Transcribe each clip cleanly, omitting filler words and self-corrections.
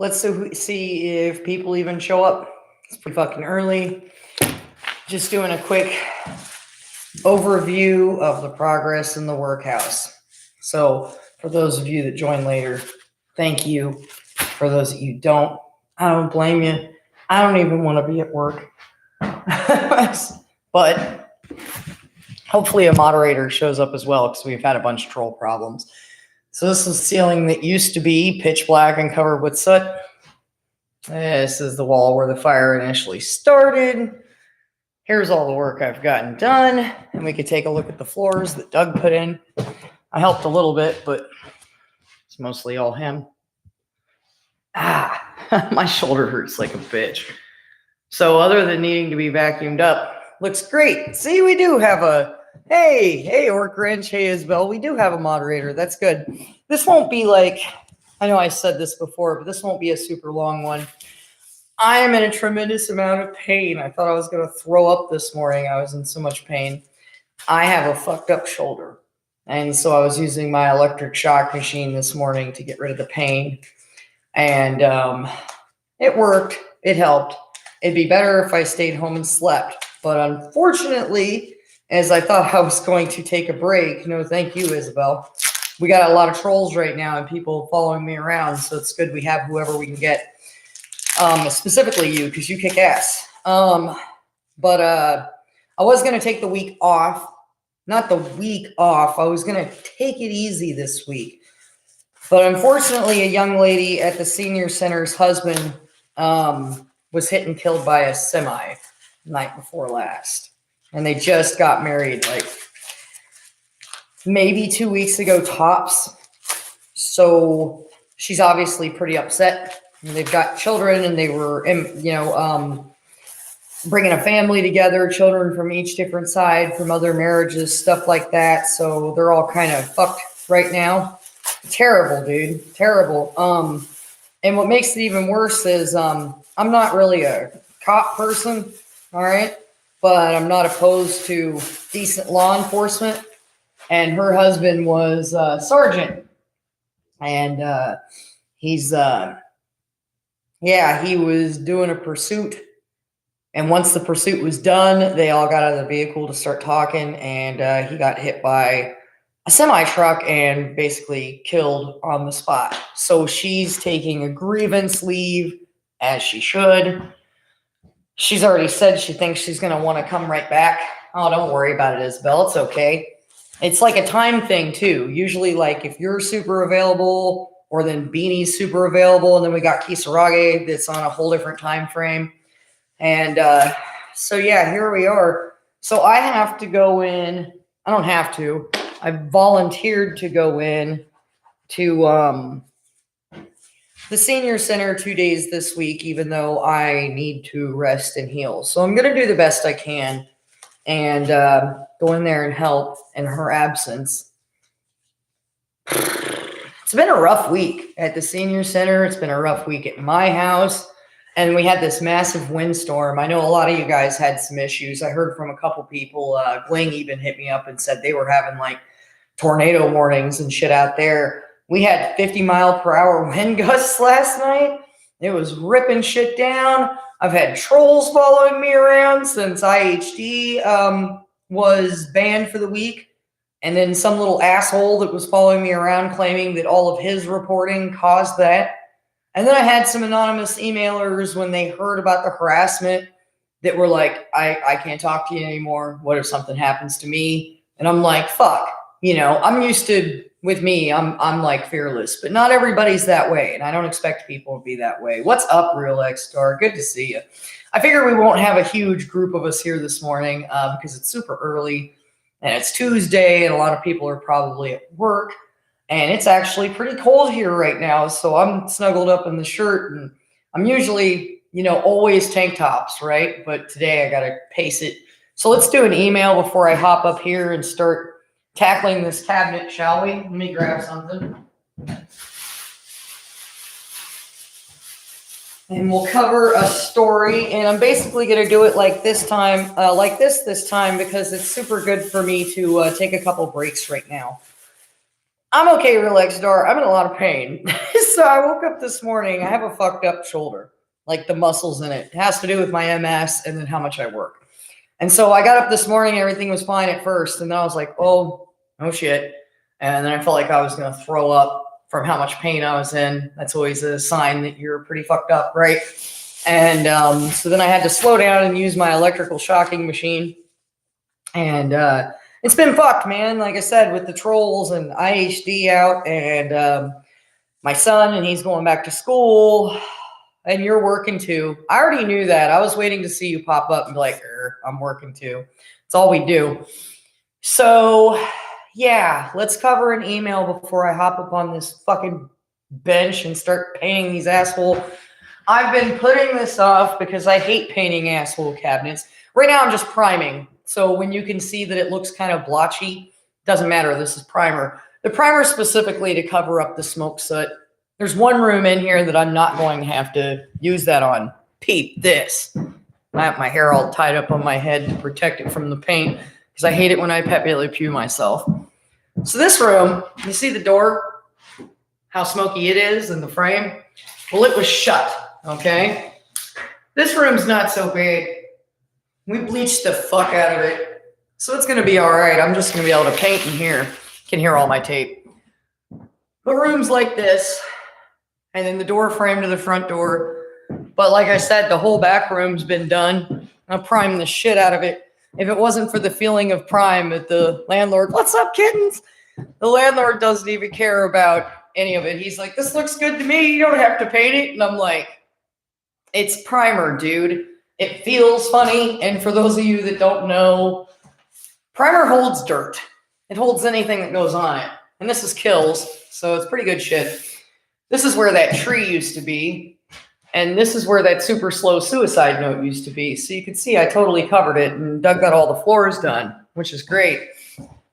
let's see if people even show up. It's pretty fucking early. Just doing a quick overview of the progress in the workhouse. So for those of you that join later, thank you. For those that you don't, I don't blame you. I don't even want to be at work. But hopefully a moderator shows up as well, because we've had a bunch of troll problems. So this is the ceiling that used to be pitch black and covered with soot. This is the wall where the fire initially started. Here's all the work I've gotten done. And we could take a look at the floors that Doug put in. I helped a little bit, but it's mostly all him. My shoulder hurts like a bitch. So other than needing to be vacuumed up, looks great. See, we do have a, hey, Orc Wrench, hey, Isabel, we do have a moderator. That's good. This won't be like, I know I said this before, but this won't be a super long one. I am in a tremendous amount of pain. I thought I was going to throw up this morning. I was in so much pain. I have a fucked up shoulder. And so I was using my electric shock machine this morning to get rid of the pain. And it worked. It helped. It'd be better if I stayed home and slept. But unfortunately, as I thought I was going to take a break, no thank you, Isabel. We got a lot of trolls right now and people following me around. So it's good we have whoever we can get. Specifically you, because you kick ass. But I was going to take the week off. Not the week off. I was going to take it easy this week. But unfortunately, a young lady at the senior center's husband was hit and killed by a semi the night before last. And they just got married like maybe 2 weeks ago tops. So she's obviously pretty upset. And they've got children and they were, bringing a family together, children from each different side, from other marriages, stuff like that. So they're all kind of fucked right now. Terrible, dude. Terrible. And what makes it even worse is I'm not really a cop person, all right? But I'm not opposed to decent law enforcement. And her husband was a sergeant. And he was doing a pursuit. And once the pursuit was done, they all got out of the vehicle to start talking. And he got hit by a semi-truck and basically killed on the spot. So she's taking a grievance leave, as she should. She's already said she thinks she's going to want to come right back. Oh, don't worry about it, Isabel. It's okay. It's like a time thing, too. Usually, like, if you're super available, or then Beanie's super available, and then we got Kisarage that's on a whole different time frame. And so, yeah, here we are. So I have to go in. I don't have to. I volunteered to go in to the senior center 2 days this week, even though I need to rest and heal. So I'm going to do the best I can and go in there and help in her absence. It's been a rough week at the senior center. It's been a rough week at my house. And we had this massive windstorm. I know a lot of you guys had some issues. I heard from a couple people. Gling even hit me up and said they were having like tornado warnings and shit out there. We had 50-mile-per-hour wind gusts last night. It was ripping shit down. I've had trolls following me around since IHD was banned for the week. And then some little asshole that was following me around claiming that all of his reporting caused that. And then I had some anonymous emailers when they heard about the harassment that were like, I can't talk to you anymore. What if something happens to me? And I'm like, fuck. You know, I'm used to, with me, I'm like fearless. But not everybody's that way. And I don't expect people to be that way. What's up, Real X-Star? Good to see you. I figure we won't have a huge group of us here this morning because it's super early. And it's Tuesday, and a lot of people are probably at work. And it's actually pretty cold here right now, so I'm snuggled up in the shirt. And I'm usually, always tank tops, right? But today I got to pace it. So let's do an email before I hop up here and start tackling this cabinet, shall we? Let me grab something. And we'll cover a story, and I'm basically going to do it like this time, this time, because it's super good for me to take a couple breaks right now. I'm okay, relax door. I'm in a lot of pain. So I woke up this morning. I have a fucked up shoulder, like the muscles in it. It has to do with my MS and then how much I work. And so I got up this morning, everything was fine at first. And then I was like, oh shit. And then I felt like I was going to throw up from how much pain I was in. That's always a sign that you're pretty fucked up, right? And so then I had to slow down and use my electrical shocking machine. And it's been fucked, man. Like I said, with the trolls and IHD out and my son, and he's going back to school. And you're working too. I already knew that. I was waiting to see you pop up and be like, I'm working too. It's all we do. So, yeah, let's cover an email before I hop up on this fucking bench and start painting these asshole. I've been putting this off because I hate painting asshole cabinets. Right now, I'm just priming. So when you can see that it looks kind of blotchy, doesn't matter. This is primer. The primer specifically to cover up the smoke soot. There's one room in here that I'm not going to have to use that on. Peep this. I have my hair all tied up on my head to protect it from the paint because I hate it when I Pepe Le Pew myself. So this room, you see the door, how smoky it is in the frame? Well, it was shut, okay? This room's not so big. We bleached the fuck out of it. So it's going to be all right. I'm just going to be able to paint in here. You can hear all my tape. But rooms like this, and then the door frame to the front door. But like I said, the whole back room's been done. I primed the shit out of it. If it wasn't for the feeling of prime that the landlord, what's up, kittens? The landlord doesn't even care about any of it. He's like, this looks good to me. You don't have to paint it. And I'm like, it's primer, dude. It feels funny. And for those of you that don't know, primer holds dirt. It holds anything that goes on it. And this is Kills, so it's pretty good shit. This is where that tree used to be. And this is where that super slow suicide note used to be. So you can see I totally covered it, and Doug got all the floors done, which is great.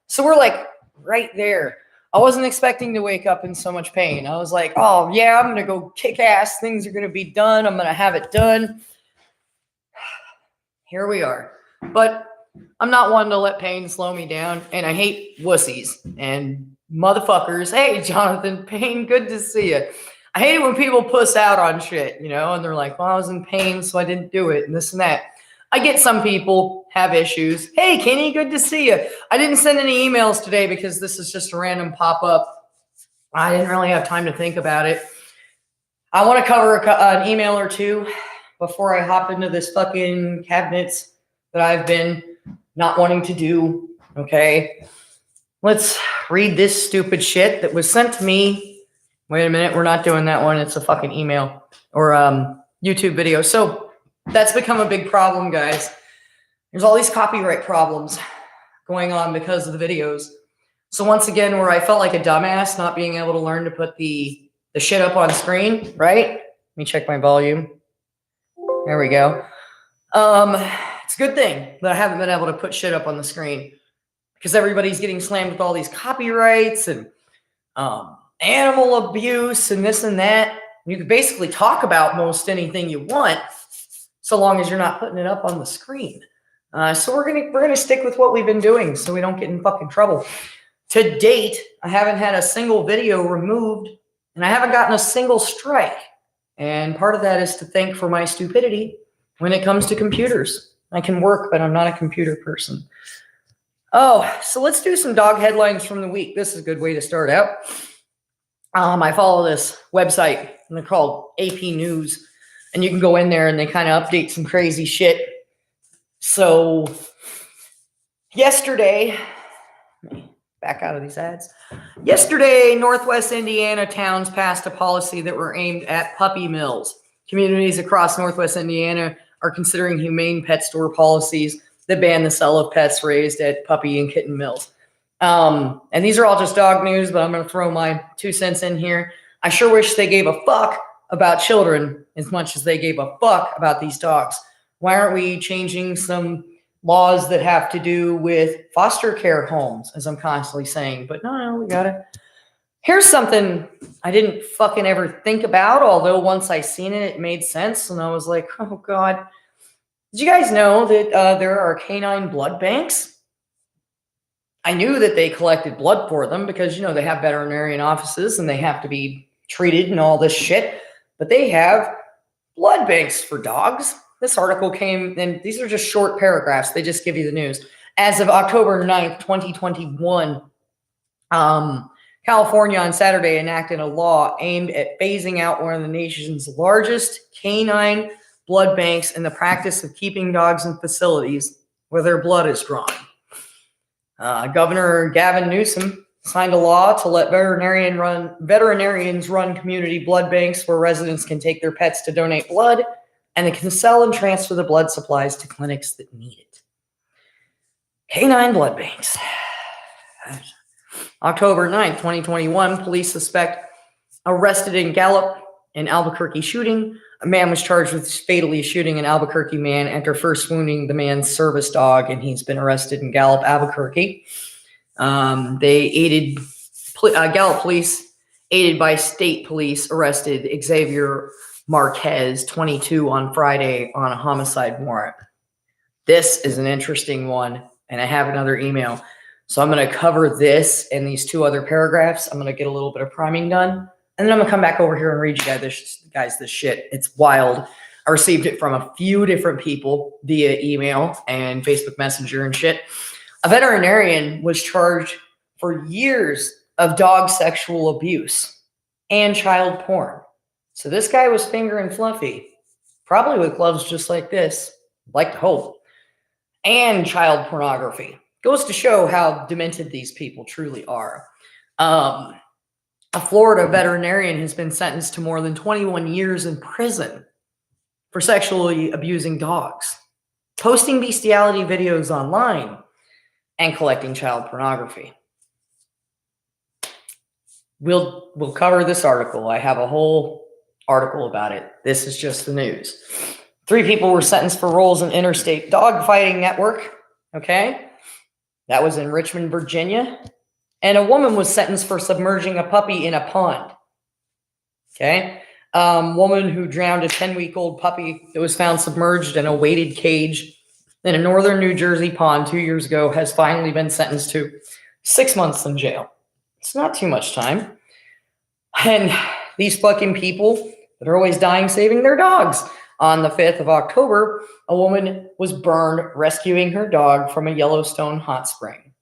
So we're like right there. I wasn't expecting to wake up in so much pain. I was like, oh yeah, I'm going to go kick ass. Things are going to be done. I'm going to have it done. Here we are. But I'm not one to let pain slow me down. And I hate wussies and motherfuckers. Hey, Jonathan Payne, good to see you. I hate it when people puss out on shit, you know, and they're like, well, I was in pain, so I didn't do it, and this and that. I get some people have issues. Hey, Kenny, good to see you. I didn't send any emails today because this is just a random pop-up. I didn't really have time to think about it. I want to cover an email or two before I hop into this fucking cabinets that I've been not wanting to do, okay? Let's read this stupid shit that was sent to me. Wait a minute, we're not doing that one. It's a fucking email or YouTube video. So that's become a big problem, guys. There's all these copyright problems going on because of the videos. So once again, where I felt like a dumbass not being able to learn to put the shit up on screen, right? Let me check my volume. There we go. It's a good thing that I haven't been able to put shit up on the screen because everybody's getting slammed with all these copyrights and animal abuse and this and that. You can basically talk about most anything you want, so long as you're not putting it up on the screen. So we're gonna stick with what we've been doing, so we don't get in fucking trouble. To date, I haven't had a single video removed, and I haven't gotten a single strike. And part of that is to thank for my stupidity when it comes to computers. I can work, but I'm not a computer person. Oh, so let's do some dog headlines from the week. This is a good way to start out. I follow this website, and they're called AP News, and you can go in there and they kind of update some crazy shit. So yesterday, let me back out of these ads. Yesterday, Northwest Indiana towns passed a policy that were aimed at puppy mills. Communities across Northwest Indiana are considering humane pet store policies that ban the sale of pets raised at puppy and kitten mills. And these are all just dog news, but I'm going to throw my 2 cents in here. I sure wish they gave a fuck about children as much as they gave a fuck about these dogs. Why aren't we changing some laws that have to do with foster care homes, as I'm constantly saying? But no, we got it. Here's something I didn't fucking ever think about, although once I seen it, it made sense. And I was like, oh God. Did you guys know that there are canine blood banks? I knew that they collected blood for them because, you know, they have veterinarian offices and they have to be treated and all this shit, but they have blood banks for dogs. This article came, and these are just short paragraphs. They just give you the news. As of October 9th, 2021, California on Saturday enacted a law aimed at phasing out one of the nation's largest canine blood banks and the practice of keeping dogs in facilities where their blood is drawn. Governor Gavin Newsom signed a law to let veterinarians run community blood banks where residents can take their pets to donate blood, and they can sell and transfer the blood supplies to clinics that need it. Canine blood banks. October 9th, 2021, police suspect arrested in Gallup in Albuquerque shooting. A man was charged with fatally shooting an Albuquerque man after first wounding the man's service dog, and he's been arrested in Gallup, Albuquerque. Gallup police, aided by state police, arrested Xavier Marquez, 22, on Friday on a homicide warrant. This is an interesting one, and I have another email. So I'm going to cover this and these two other paragraphs. I'm going to get a little bit of priming done. And then I'm going to come back over here and read you guys this shit. It's wild. I received it from a few different people via email and Facebook Messenger and shit. A veterinarian was charged for years of dog sexual abuse and child porn. So this guy was fingering Fluffy, probably with gloves just like this, like to hope, and child pornography. Goes to show how demented these people truly are. A Florida veterinarian has been sentenced to more than 21 years in prison for sexually abusing dogs, posting bestiality videos online, and collecting child pornography. We'll cover this article. I have a whole article about it. This is just the news. 3 people were sentenced for roles in interstate dogfighting network. Okay. That was in Richmond, Virginia. And a woman was sentenced for submerging a puppy in a pond. Okay. Woman who drowned a 10-week-old puppy that was found submerged in a weighted cage in a northern New Jersey pond 2 years ago has finally been sentenced to 6 months in jail. It's not too much time. And these fucking people that are always dying saving their dogs. On the 5th of October, a woman was burned rescuing her dog from a Yellowstone hot spring.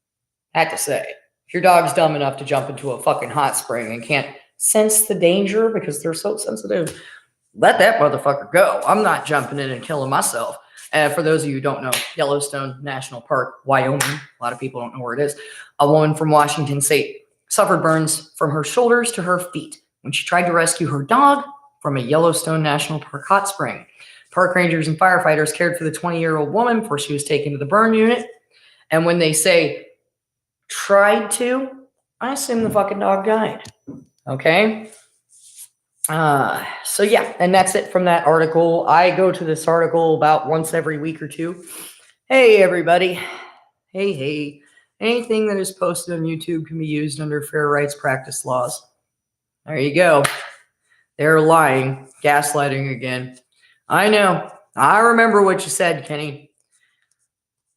I had to say, if your dog's dumb enough to jump into a fucking hot spring and can't sense the danger because they're so sensitive, let that motherfucker go. I'm not jumping in and killing myself. And for those of you who don't know, Yellowstone National Park, Wyoming, a lot of people don't know where it is. A woman from Washington State suffered burns from her shoulders to her feet when she tried to rescue her dog from a Yellowstone National Park hot spring. Park rangers and firefighters cared for the 20-year-old woman before she was taken to the burn unit. And when they say tried to, I assume the fucking dog died. Okay. So yeah, and that's it from that article. I go to this article about once every week or two. Hey, everybody. Hey. Anything that is posted on YouTube can be used under fair rights practice laws. There you go. They're lying, gaslighting again. I know. I remember what you said, Kenny.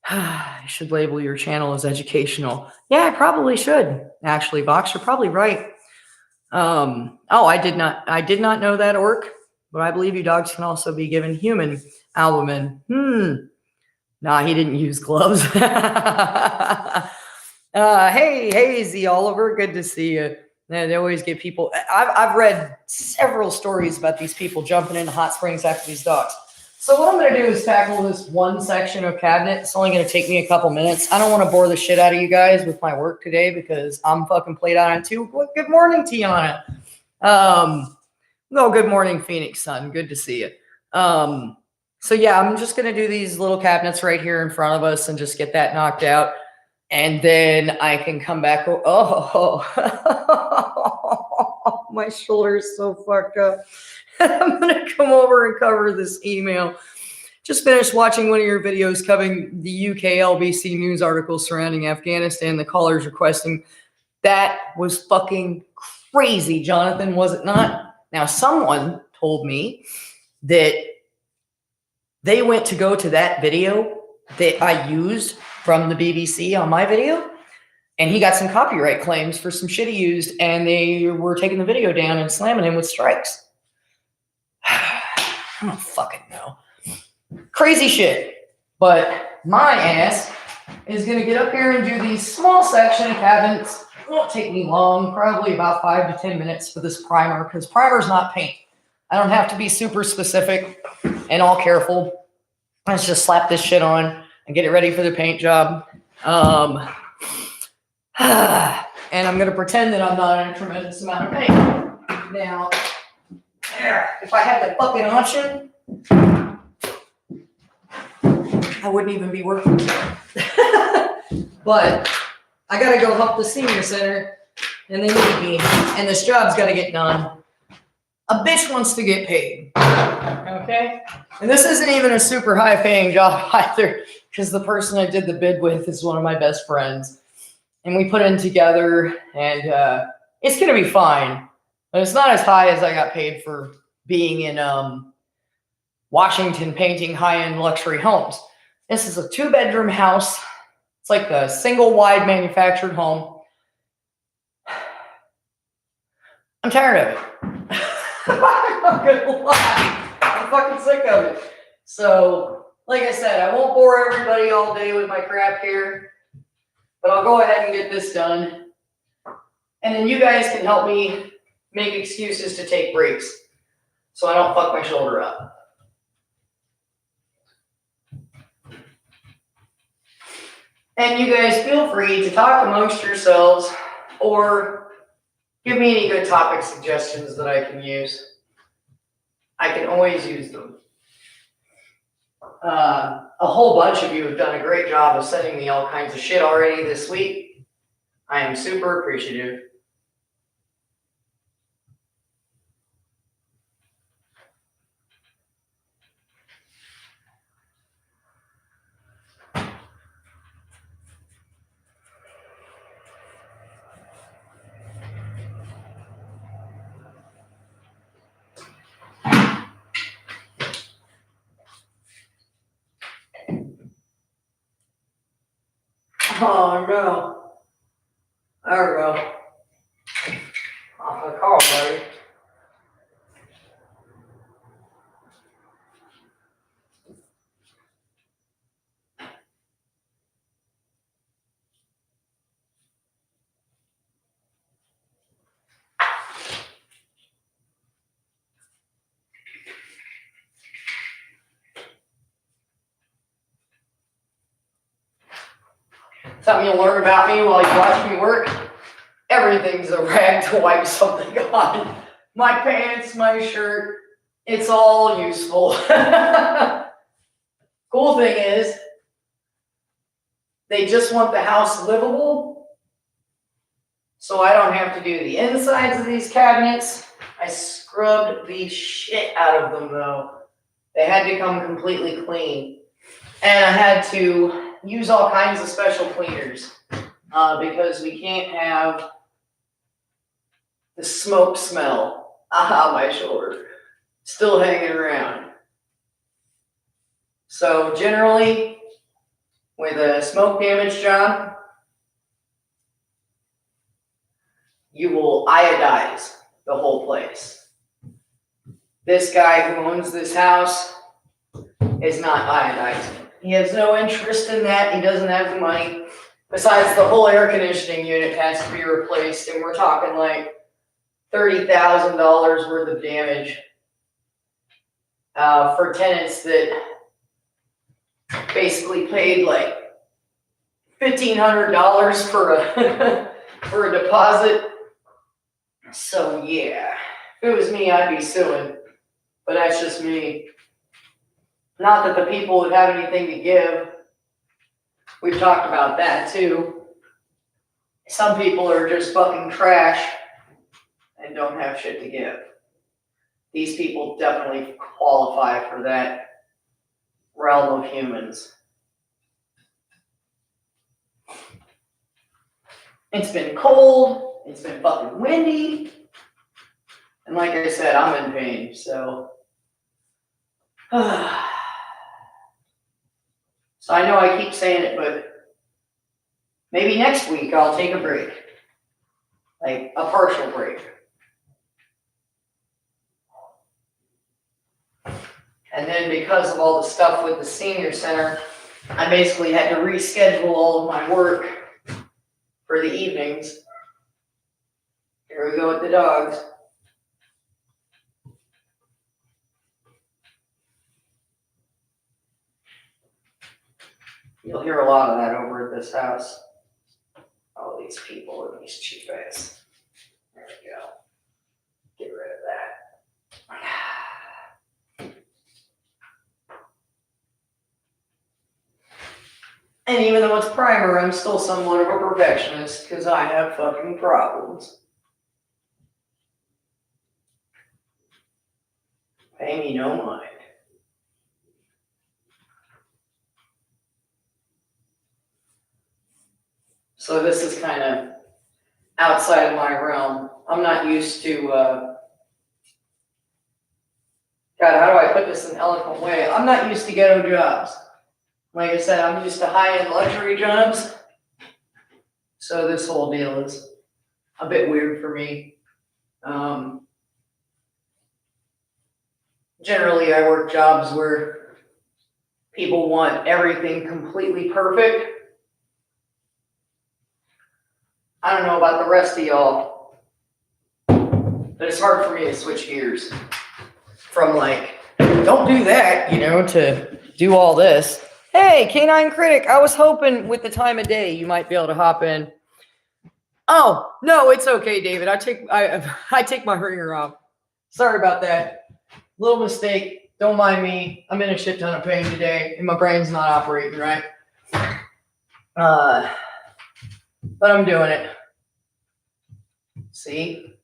I should label your channel as educational. Yeah, I probably should. Actually, Vox, you're probably right. I did not know that, Orc, but I believe you dogs can also be given human albumin. Nah, he didn't use gloves. Hey, Z Oliver, good to see you. They always get people. I've read several stories about these people jumping into hot springs after these dogs. So what I'm going to do is tackle this one section of cabinet. It's only going to take me a couple minutes. I don't want to bore the shit out of you guys with my work today because I'm fucking played on it too. Good morning, Tiana. Good morning, Phoenix Sun. Good to see you. So yeah, I'm just going to do these little cabinets right here in front of us and just get that knocked out. And then I can come back. Oh, my shoulder is so fucked up. I'm going to come over and cover this email. Just finished watching one of your videos covering the UK LBC news article surrounding Afghanistan. The callers requesting that was fucking crazy, Jonathan, was it not? Now, someone told me that they went to go to that video that I used from the BBC on my video, And he got some copyright claims for some shit he used, and they were taking the video down and slamming him with strikes. I don't fucking know. Crazy shit. But my ass is going to get up here and do these small section cabinets. It won't take me long, probably about 5 to 10 minutes for this primer, because primer's not paint. I don't have to be super specific and all careful. Let's just slap this shit on and get it ready for the paint job. And I'm going to pretend that I'm not in a tremendous amount of pain. Now, if I had the fucking option, I wouldn't even be working. But I got to go help the senior center, and they need me, and this job's got to get done. A bitch wants to get paid. Okay? And this isn't even a super high paying job either, because the person I did the bid with is one of my best friends. And we put in together, and it's going to be fine. But it's not as high as I got paid for being in Washington painting high-end luxury homes. This is a 2-bedroom house. It's like a single wide manufactured home. I'm tired of it. I'm not going to lie. I'm fucking sick of it. So, like I said, I won't bore everybody all day with my crap here. But I'll go ahead and get this done. And then you guys can help me make excuses to take breaks so I don't fuck my shoulder up. And you guys feel free to talk amongst yourselves or give me any good topic suggestions that I can use. I can always use them. A whole bunch of you have done a great job of sending me all kinds of shit already this week. I am super appreciative. Oh no. There we go. Off the call, buddy. Something you'll learn about me while you watch me work. Everything's a rag to wipe something on. My pants, my shirt, it's all useful. Cool thing is, they just want the house livable, so I don't have to do the insides of these cabinets. I scrubbed the shit out of them though. They had to come completely clean. And I had to use all kinds of special cleaners because we can't have the smoke smell. Aha, my shoulder. Still hanging around. So generally, with a smoke damage job, you will iodize the whole place. This guy who owns this house is not iodizing. He has no interest in that. He doesn't have the money. Besides, the whole air conditioning unit has to be replaced, and we're talking like $30,000 worth of damage for tenants that basically paid like $1,500 for a for a deposit. So yeah, if it was me, I'd be suing, but that's just me. Not that the people would have anything to give. We've talked about that too. Some people are just fucking trash and don't have shit to give. These people definitely qualify for that realm of humans. It's been cold. It's been fucking windy. And like I said, I'm in pain, so. So I know I keep saying it, but Maybe next week I'll take a break, like a partial break. And then because of all the stuff with the senior center, I basically had to reschedule all of my work for the evenings. Here we go with the dogs. You'll hear a lot of that over at this house. All these people and these cheap ass. There we go. Get rid of that. And even though it's primer, I'm still somewhat of a perfectionist because I have fucking problems. Pay me no mind. So this is kind of outside of my realm. I'm not used to, God, how do I put this in an eloquent way? I'm not used to ghetto jobs. Like I said, I'm used to high-end luxury jobs. So this whole deal is a bit weird for me. Generally, I work jobs where people want everything completely perfect. I don't know about the rest of y'all, but it's hard for me to switch gears from like, don't do that, to do all this. Hey, Canine Critic, I was hoping with the time of day you might be able to hop in. Oh, no, it's okay, David. I take my ringer off. Sorry about that. Little mistake. Don't mind me. I'm in a shit ton of pain today, and my brain's not operating right. But I'm doing it. See?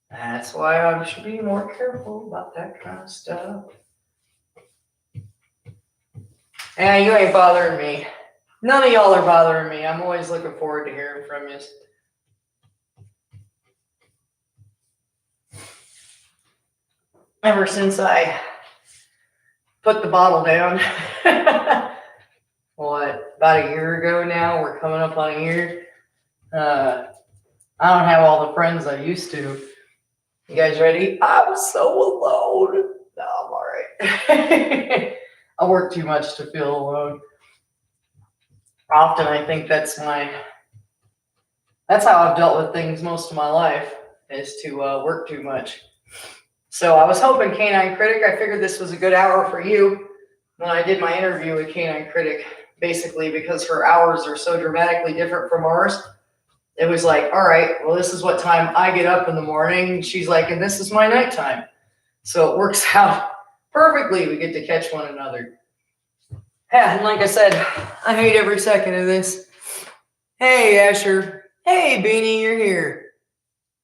That's why I should be more careful about that kind of stuff. And you ain't bothering me. None of y'all are bothering me. I'm always looking forward to hearing from you. Ever since I put the bottle down, about a year ago now, we're coming up on a year. I don't have all the friends I used to. You guys ready? I was so alone. No, I'm all right. I work too much to feel alone. Often I think that's how I've dealt with things most of my life, is to work too much. So I was hoping Canine Critic, I figured this was a good hour for you when I did my interview with Canine Critic, basically because her hours are so dramatically different from ours. It was like, all right, well, this is what time I get up in the morning. She's like, and this is my nighttime. So it works out perfectly. We get to catch one another. Yeah, and like I said, I hate every second of this. Hey, Asher. Hey, Beanie, you're here.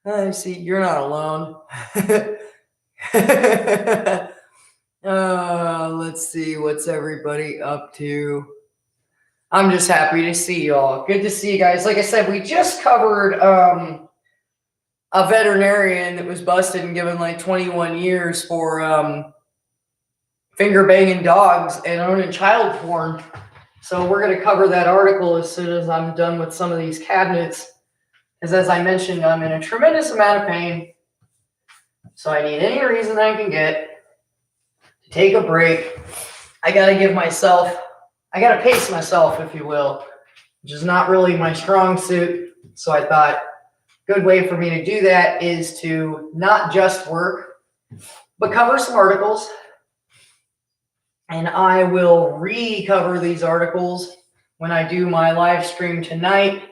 I see, you're not alone. Let's see, what's everybody up to? I'm just happy to see y'all. Good to see you guys. Like I said, we just covered a veterinarian that was busted and given like 21 years for finger banging dogs and owning child porn. So we're going to cover that article as soon as I'm done with some of these cabinets. Because as I mentioned, I'm in a tremendous amount of pain. So I need any reason I can get to take a break. I got to pace myself, if you will, which is not really my strong suit. So I thought a good way for me to do that is to not just work, but cover some articles. And I will recover these articles when I do my live stream tonight.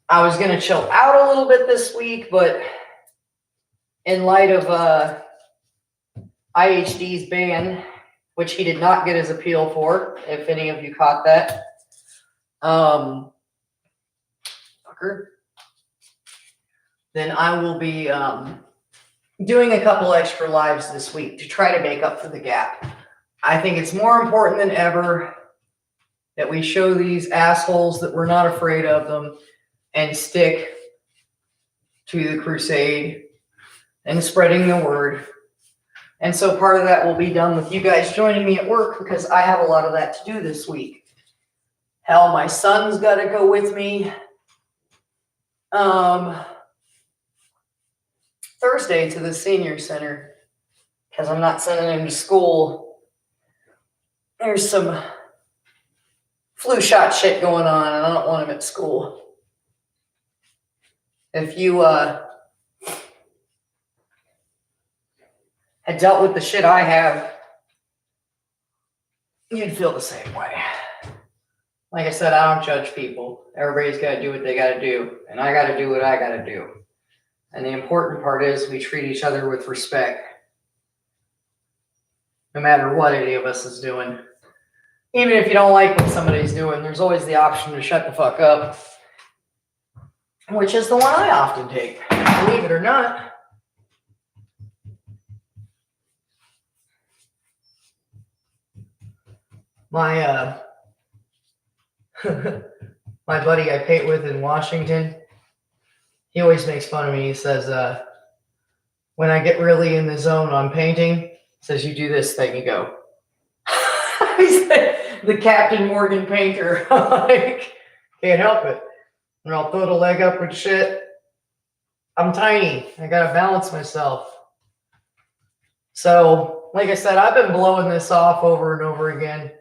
I was going to chill out a little bit this week, but in light of IHD's ban, which he did not get his appeal for, if any of you caught that. Then I will be doing a couple extra lives this week to try to make up for the gap. I think it's more important than ever that we show these assholes that we're not afraid of them and stick to the crusade and spreading the word. And so part of that will be done with you guys joining me at work because I have a lot of that to do this week. Hell, my son's got to go with me. Thursday to the senior center because I'm not sending him to school. There's some flu shot shit going on, and I don't want him at school. If you had dealt with the shit I have, you'd feel the same way. Like I said, I don't judge people. Everybody's got to do what they got to do, and I got to do what I got to do. And the important part is we treat each other with respect, no matter what any of us is doing. Even if you don't like what somebody's doing, there's always the option to shut the fuck up, which is the one I often take, believe it or not. My my buddy I paint with in Washington, he always makes fun of me. He says, when I get really in the zone on painting, he says, you do this thing, you go. He's like the Captain Morgan painter. Like, can't help it. And I'll throw the leg up and shit. I'm tiny. I gotta balance myself. So, like I said, I've been blowing this off over and over again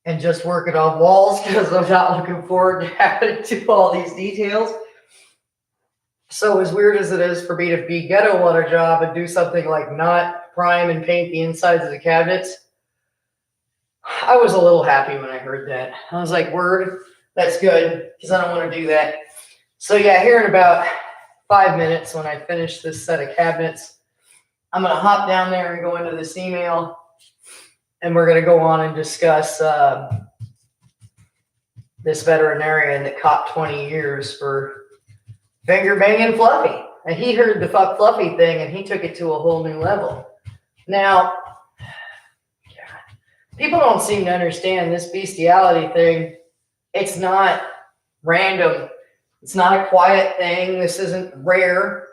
and just working on walls because I'm not looking forward to having to do all these details. So as weird as it is for me to be ghetto on a job and do something like not prime and paint the insides of the cabinets, I was a little happy when I heard that. I was like, word, that's good, because I don't want to do that. So yeah, here in about 5 minutes when I finish this set of cabinets, I'm going to hop down there and go into this email, and we're going to go on and discuss this veterinarian that caught 20 years for finger banging Fluffy. And he heard the fuck Fluffy thing, and he took it to a whole new level. Now, people don't seem to understand this bestiality thing. It's not random. It's not a quiet thing. This isn't rare.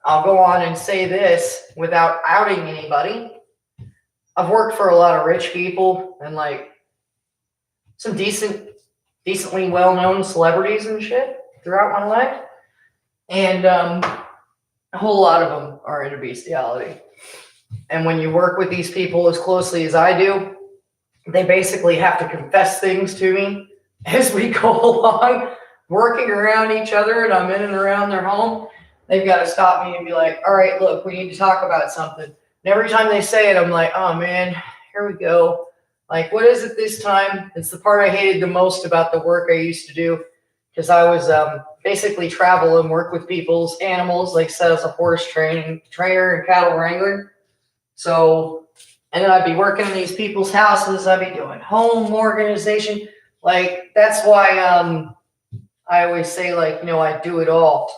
I'll go on and say this without outing anybody. I've worked for a lot of rich people and like some decently well-known celebrities and shit throughout my life. And a whole lot of them are into bestiality. And when you work with these people as closely as I do, they basically have to confess things to me as we go along, working around each other, and I'm in and around their home. They've got to stop me and be like, all right, look, we need to talk about something. And every time they say it, I'm like, oh man, here we go. Like, what is it this time? It's the part I hated the most about the work I used to do, because I was basically travel and work with people's animals, like said, as a horse trainer and cattle wrangler. So, and then I'd be working in these people's houses. I'd be doing home organization. Like, that's why I always say, like, I do it all.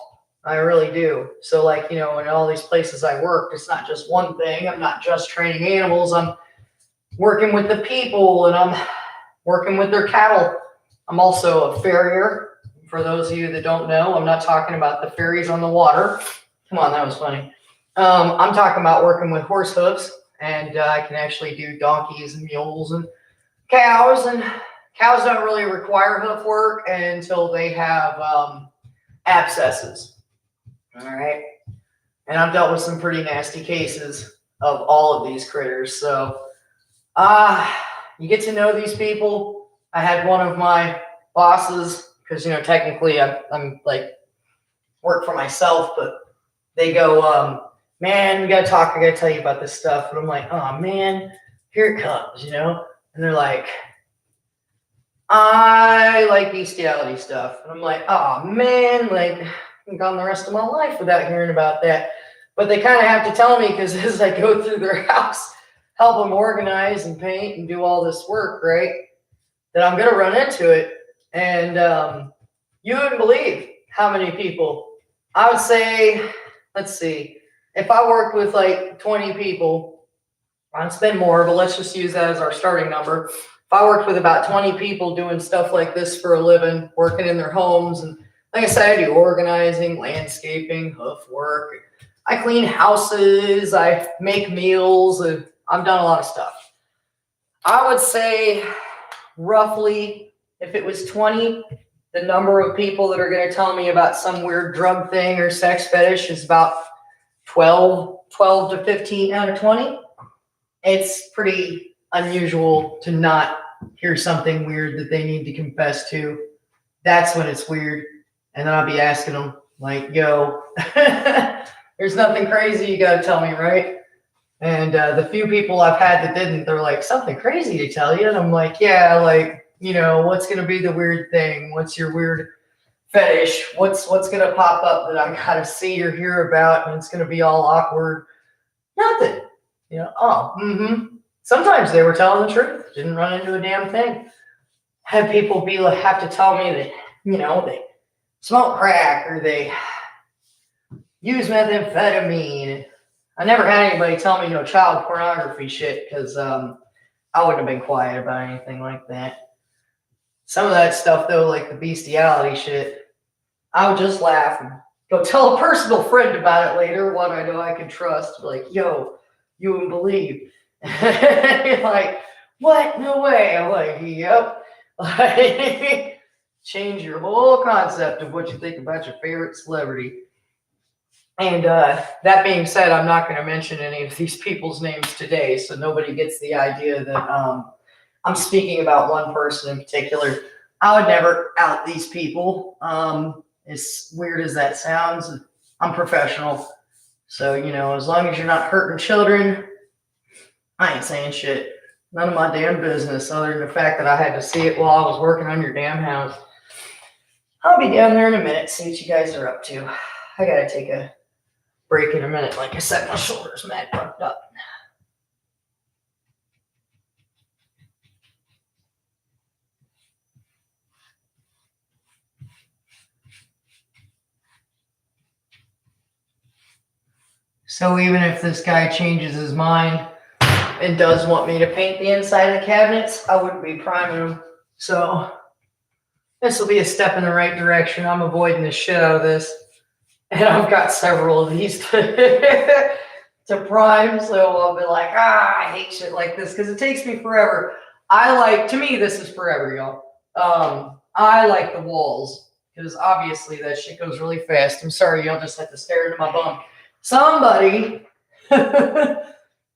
I really do. So, like, in all these places I work, it's not just one thing. I'm not just training animals. I'm working with the people, and I'm working with their cattle. I'm also a farrier. For those of you that don't know, I'm not talking about the ferries on the water. Come on, that was funny. I'm talking about working with horse hooves, and I can actually do donkeys and mules and cows. And cows don't really require hoof work until they have abscesses. All right. And I've dealt with some pretty nasty cases of all of these critters. So you get to know these people. I had one of my bosses, because, technically I'm like work for myself, but they go, man, we got to talk. I got to tell you about this stuff. And I'm like, oh, man, here it comes, And they're like, I like bestiality stuff. And I'm like, oh, man, like, I've gone the rest of my life without hearing about that. But they kind of have to tell me, because as I go through their house, help them organize and paint and do all this work, right, that I'm going to run into it. And you wouldn't believe how many people. I would say, let's see, if I worked with like 20 people, I'd spend more, but let's just use that as our starting number. If I worked with about 20 people doing stuff like this for a living, working in their homes, and like I said, I do organizing, landscaping, hoof work. I clean houses, I make meals, and I've done a lot of stuff. I would say roughly If it was 20, the number of people that are going to tell me about some weird drug thing or sex fetish is about 12 to 15 out of 20. It's pretty unusual to not hear something weird that they need to confess to. That's when it's weird. And then I'll be asking them, like, yo, there's nothing crazy you got to tell me, right? And the few people I've had that didn't, they're like, something crazy to tell you. And I'm like, yeah, like, you know, what's going to be the weird thing? What's your weird fetish? What's going to pop up that I got to see or hear about? And it's going to be all awkward. Nothing. You know, Sometimes they were telling the truth. Didn't run into a damn thing. Had people have to tell me that, you know, they smoke crack or they use methamphetamine. I never had anybody tell me, you know, child pornography shit because I wouldn't have been quiet about anything like that. Some of that stuff, though, like the bestiality shit, I would just laugh and go tell a personal friend about it later, one I know I can trust. Like, yo, you wouldn't believe. You're like, what? No way. I'm like, yep. Like, change your whole concept of what you think about your favorite celebrity. And that being said, I'm not going to mention any of these people's names today, so nobody gets the idea that I'm speaking about one person in particular. I would never out these people. As weird as that sounds, I'm professional. So, you know, as long as you're not hurting children, I ain't saying shit. None of my damn business other than the fact that I had to see it while I was working on your damn house. I'll be down there in a minute, see what you guys are up to. I got to take a break in a minute. Like I said, my shoulder's mad fucked up. So even if this guy changes his mind and does want me to paint the inside of the cabinets, I wouldn't be priming them. So this will be a step in the right direction. I'm avoiding the shit out of this. And I've got several of these to prime. So I'll be like, I hate shit like this because it takes me forever. To me, this is forever, y'all. I like the walls because obviously that shit goes really fast. I'm sorry, y'all just have to stare into my bum. Somebody,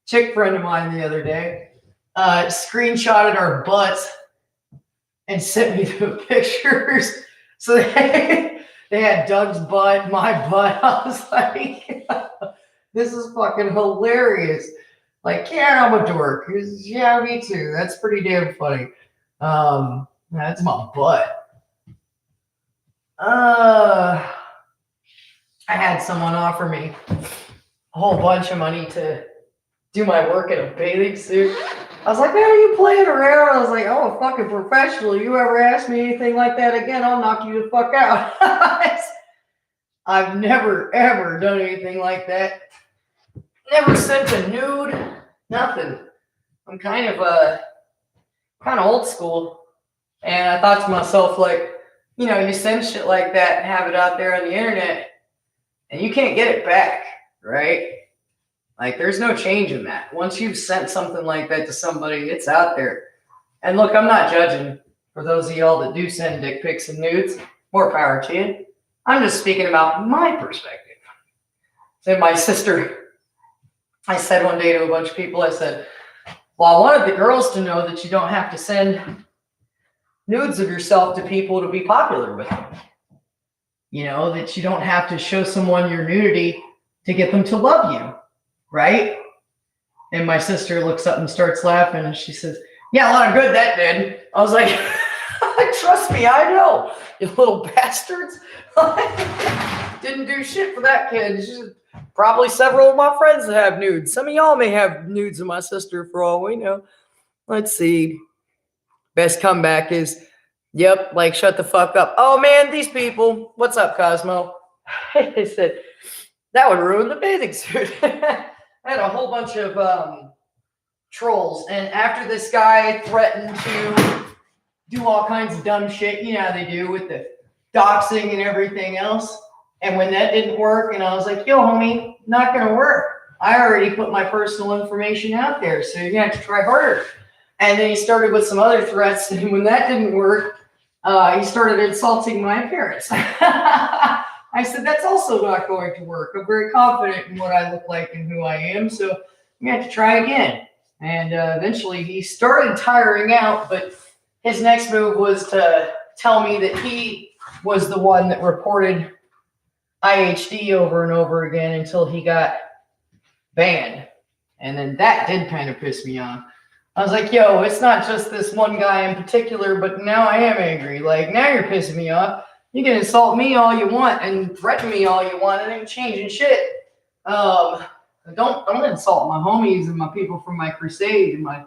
chick friend of mine the other day, screenshotted our butts and sent me the pictures. So they had Doug's butt, my butt. I was like, this is fucking hilarious. Like, yeah, I'm a dork. Yeah, me too. That's pretty damn funny. That's my butt. I had someone offer me a whole bunch of money to do my work in a bathing suit. I was like, man, are you playing around? I was like, I'm a fucking professional. You ever ask me anything like that again, I'll knock you the fuck out. I've never, ever done anything like that. Never sent a nude. Nothing. I'm kind of old school. And I thought to myself, like, you know, you send shit like that and have it out there on the internet, and you can't get it back, right? Like, there's no change in that. Once you've sent something like that to somebody, it's out there. And look, I'm not judging. For those of y'all that do send dick pics and nudes, more power to you. I'm just speaking about my perspective. Then my sister, I said one day to a bunch of people, I said, well, I wanted the girls to know that you don't have to send nudes of yourself to people to be popular with them. You know, that you don't have to show someone your nudity to get them to love you, right? And my sister looks up and starts laughing, and she says, yeah, a lot of good that did. I was like, trust me, I know, you little bastards. Didn't do shit for that kid. Probably several of my friends that have nudes. Some of y'all may have nudes of my sister for all we know. Let's see. Best comeback is, yep, like, shut the fuck up. Oh, man, these people. What's up, Cosmo? I said, that would ruin the bathing suit. I had a whole bunch of trolls. And after this guy threatened to do all kinds of dumb shit, you know how they do with the doxing and everything else. And when that didn't work, and I was like, yo, homie, not going to work. I already put my personal information out there, so you're going to have to try harder. And then he started with some other threats, and when that didn't work, he started insulting my appearance. I said, that's also not going to work. I'm very confident in what I look like and who I am, so we have to try again. And eventually he started tiring out, but his next move was to tell me that he was the one that reported IHD over and over again until he got banned. And then that did kind of piss me off. I was like, yo, it's not just this one guy in particular, but now I am angry. Like, now you're pissing me off. You can insult me all you want and threaten me all you want. It ain't changing shit. Don't insult my homies and my people from my crusade and my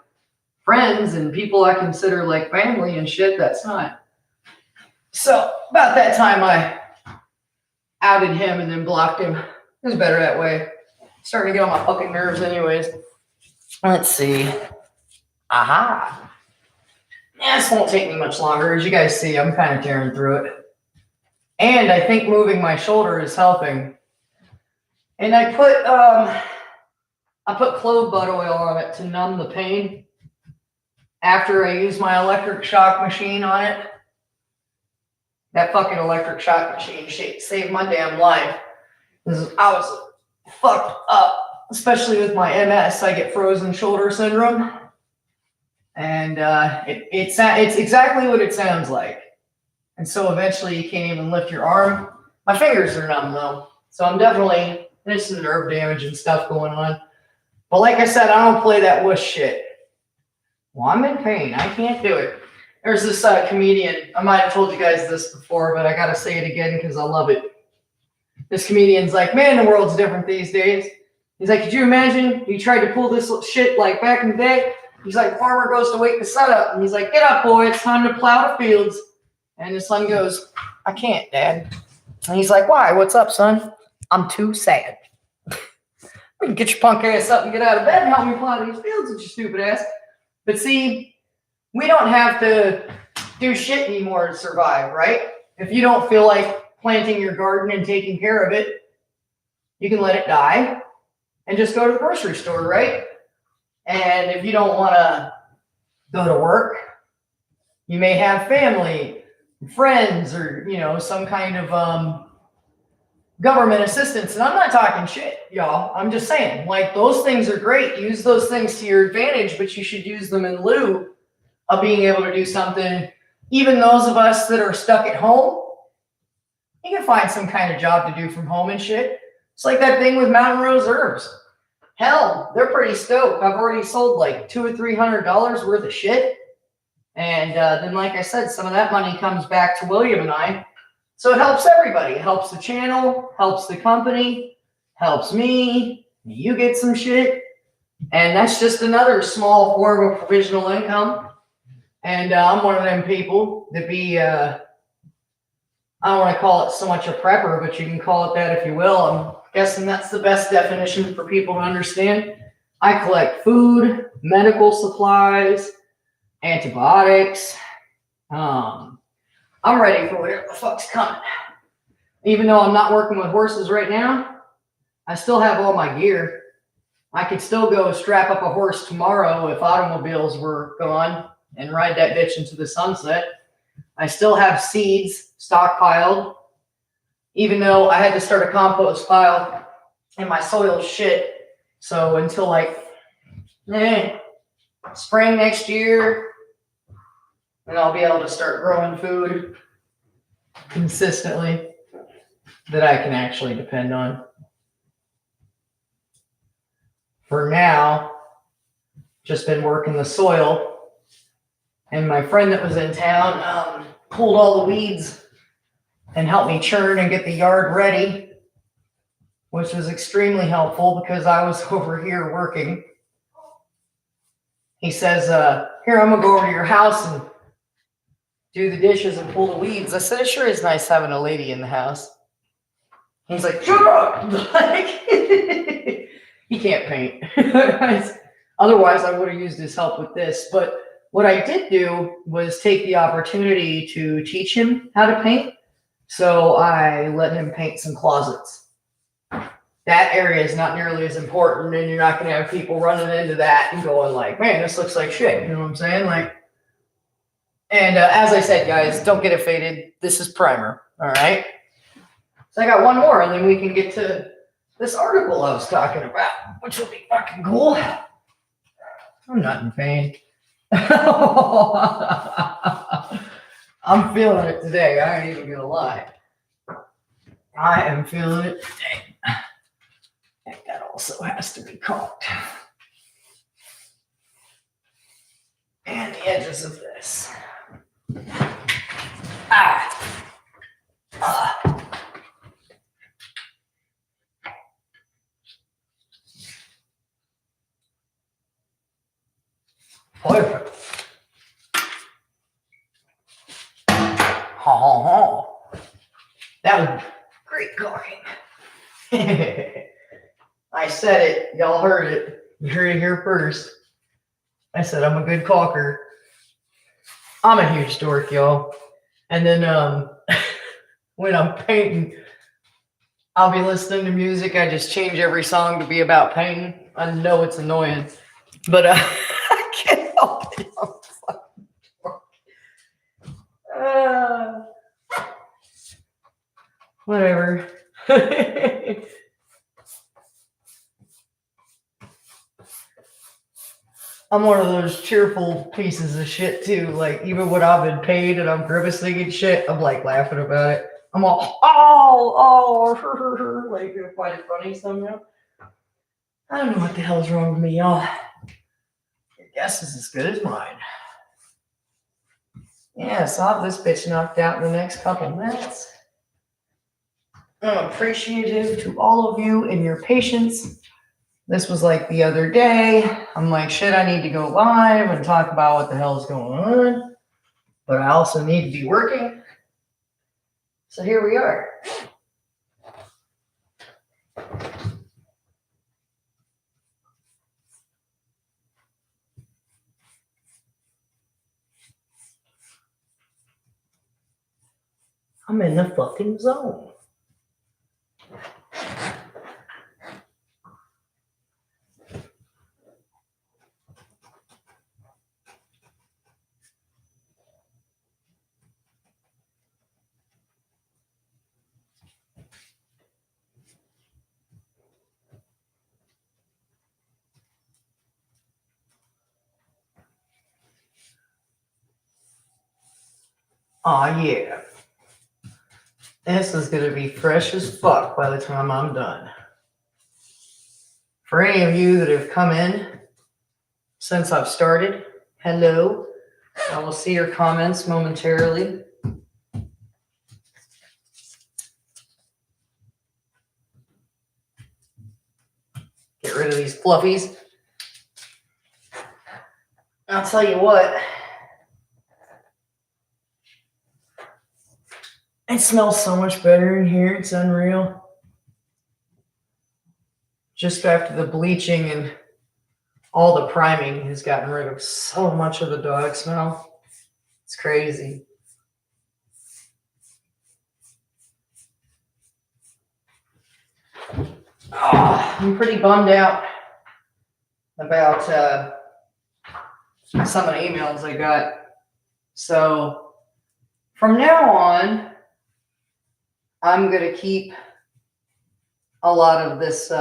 friends and people I consider like family and shit. That's not. So about that time, I outed him and then blocked him. It was better that way. Starting to get on my fucking nerves anyways. Let's see. Aha. Yeah, this won't take me much longer. As you guys see, I'm kind of tearing through it. And I think moving my shoulder is helping. And I put clove bud oil on it to numb the pain after I use my electric shock machine on it. That fucking electric shock machine saved my damn life. I was fucked up, especially with my MS. I get frozen shoulder syndrome. And it's exactly what it sounds like. And so eventually you can't even lift your arm. My fingers are numb though. So I'm definitely, there's some nerve damage and stuff going on. But like I said, I don't play that wuss shit. Well, I'm in pain. I can't do it. There's this comedian. I might have told you guys this before, but I got to say it again because I love it. This comedian's like, man, the world's different these days. He's like, could you imagine you tried to pull this shit like back in the day? He's like, farmer goes to wake the sun up. And he's like, get up, boy. It's time to plow the fields. And the son goes, I can't, Dad. And he's like, why? What's up, son? I'm too sad. You can get your punk ass up and get out of bed and help me plow these fields with your stupid ass. But see, we don't have to do shit anymore to survive, right? If you don't feel like planting your garden and taking care of it, you can let it die and just go to the grocery store, right? And if you don't want to go to work, you may have family, friends, or, some kind of government assistance. And I'm not talking shit, y'all. I'm just saying, like, those things are great. Use those things to your advantage, but you should use them in lieu of being able to do something. Even those of us that are stuck at home, you can find some kind of job to do from home and shit. It's like that thing with Mountain Rose Herbs. Hell, they're pretty stoked. I've already sold like $200 or $300 worth of shit. And then, like I said, some of that money comes back to William and I. So it helps everybody. It helps the channel, helps the company, helps me. You get some shit. And that's just another small form of provisional income. And I'm one of them people that I don't want to call it so much a prepper, but you can call it that if you will. I'm guessing that's the best definition for people to understand. I collect food, medical supplies, antibiotics. I'm ready for whatever the fuck's coming. Even though I'm not working with horses right now, I still have all my gear. I could still go strap up a horse tomorrow if automobiles were gone and ride that bitch into the sunset. I still have seeds stockpiled, even though I had to start a compost pile and my soil's shit. So until spring next year, and I'll be able to start growing food consistently that I can actually depend on. For now, just been working the soil. And my friend that was in town pulled all the weeds and helped me churn and get the yard ready, which was extremely helpful because I was over here working. He says, here, I'm going to go over to your house and do the dishes and pull the weeds. I said, it sure is nice having a lady in the house. He's like, shut up! He can't paint. Otherwise, I would have used his help with this. But what I did do was take the opportunity to teach him how to paint. So I let him paint some closets. That area is not nearly as important, and you're not going to have people running into that and going like, man, this looks like shit. You know what I'm saying? Like, And as I said, guys, don't get it faded. This is primer. All right. So I got one more, and then we can get to this article I was talking about, which will be fucking cool. I'm not in pain. I'm feeling it today. I ain't even gonna lie. I am feeling it today. And that also has to be caulked. And the edges of this. Perfect. That was great caulking. I said it. Y'all heard it. You heard it here first. I said I'm a good caulker. I'm a huge dork, y'all. And then when I'm painting, I'll be listening to music. I just change every song to be about painting. I know it's annoying, but I can't help it. I'm fucking dork. Whatever. I'm one of those cheerful pieces of shit too. Like even when I've been paid and I'm grimacing and shit, I'm like laughing about it. I'm all like I find it funny somehow. I don't know what the hell's wrong with me, y'all. Your guess is as good as mine. Yeah, so I'll have this bitch knocked out in the next couple minutes. I'm appreciative to all of you and your patience. This was like the other day. I'm like, shit, I need to go live and talk about what the hell is going on. But I also need to be working. So here we are. I'm in the fucking zone. Aw, yeah. This is going to be fresh as fuck by the time I'm done. For any of you that have come in since I've started, hello. I will see your comments momentarily. Get rid of these fluffies. I'll tell you what. It smells so much better in here. It's unreal. Just after the bleaching and all the priming has gotten rid of so much of the dog smell. It's crazy. Oh, I'm pretty bummed out about some of the emails I got. So from now on, I'm going to keep a lot of this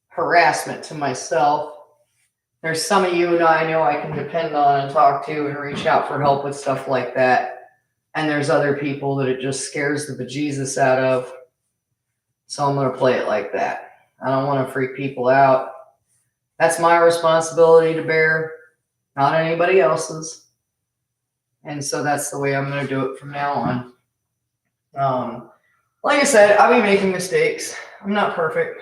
harassment to myself. There's some of you that I know I can depend on and talk to and reach out for help with stuff like that. And there's other people that it just scares the bejesus out of. So I'm going to play it like that. I don't want to freak people out. That's my responsibility to bear, not anybody else's. And so that's the way I'm going to do it from now on. Like I said, I'll be making mistakes. I'm not perfect.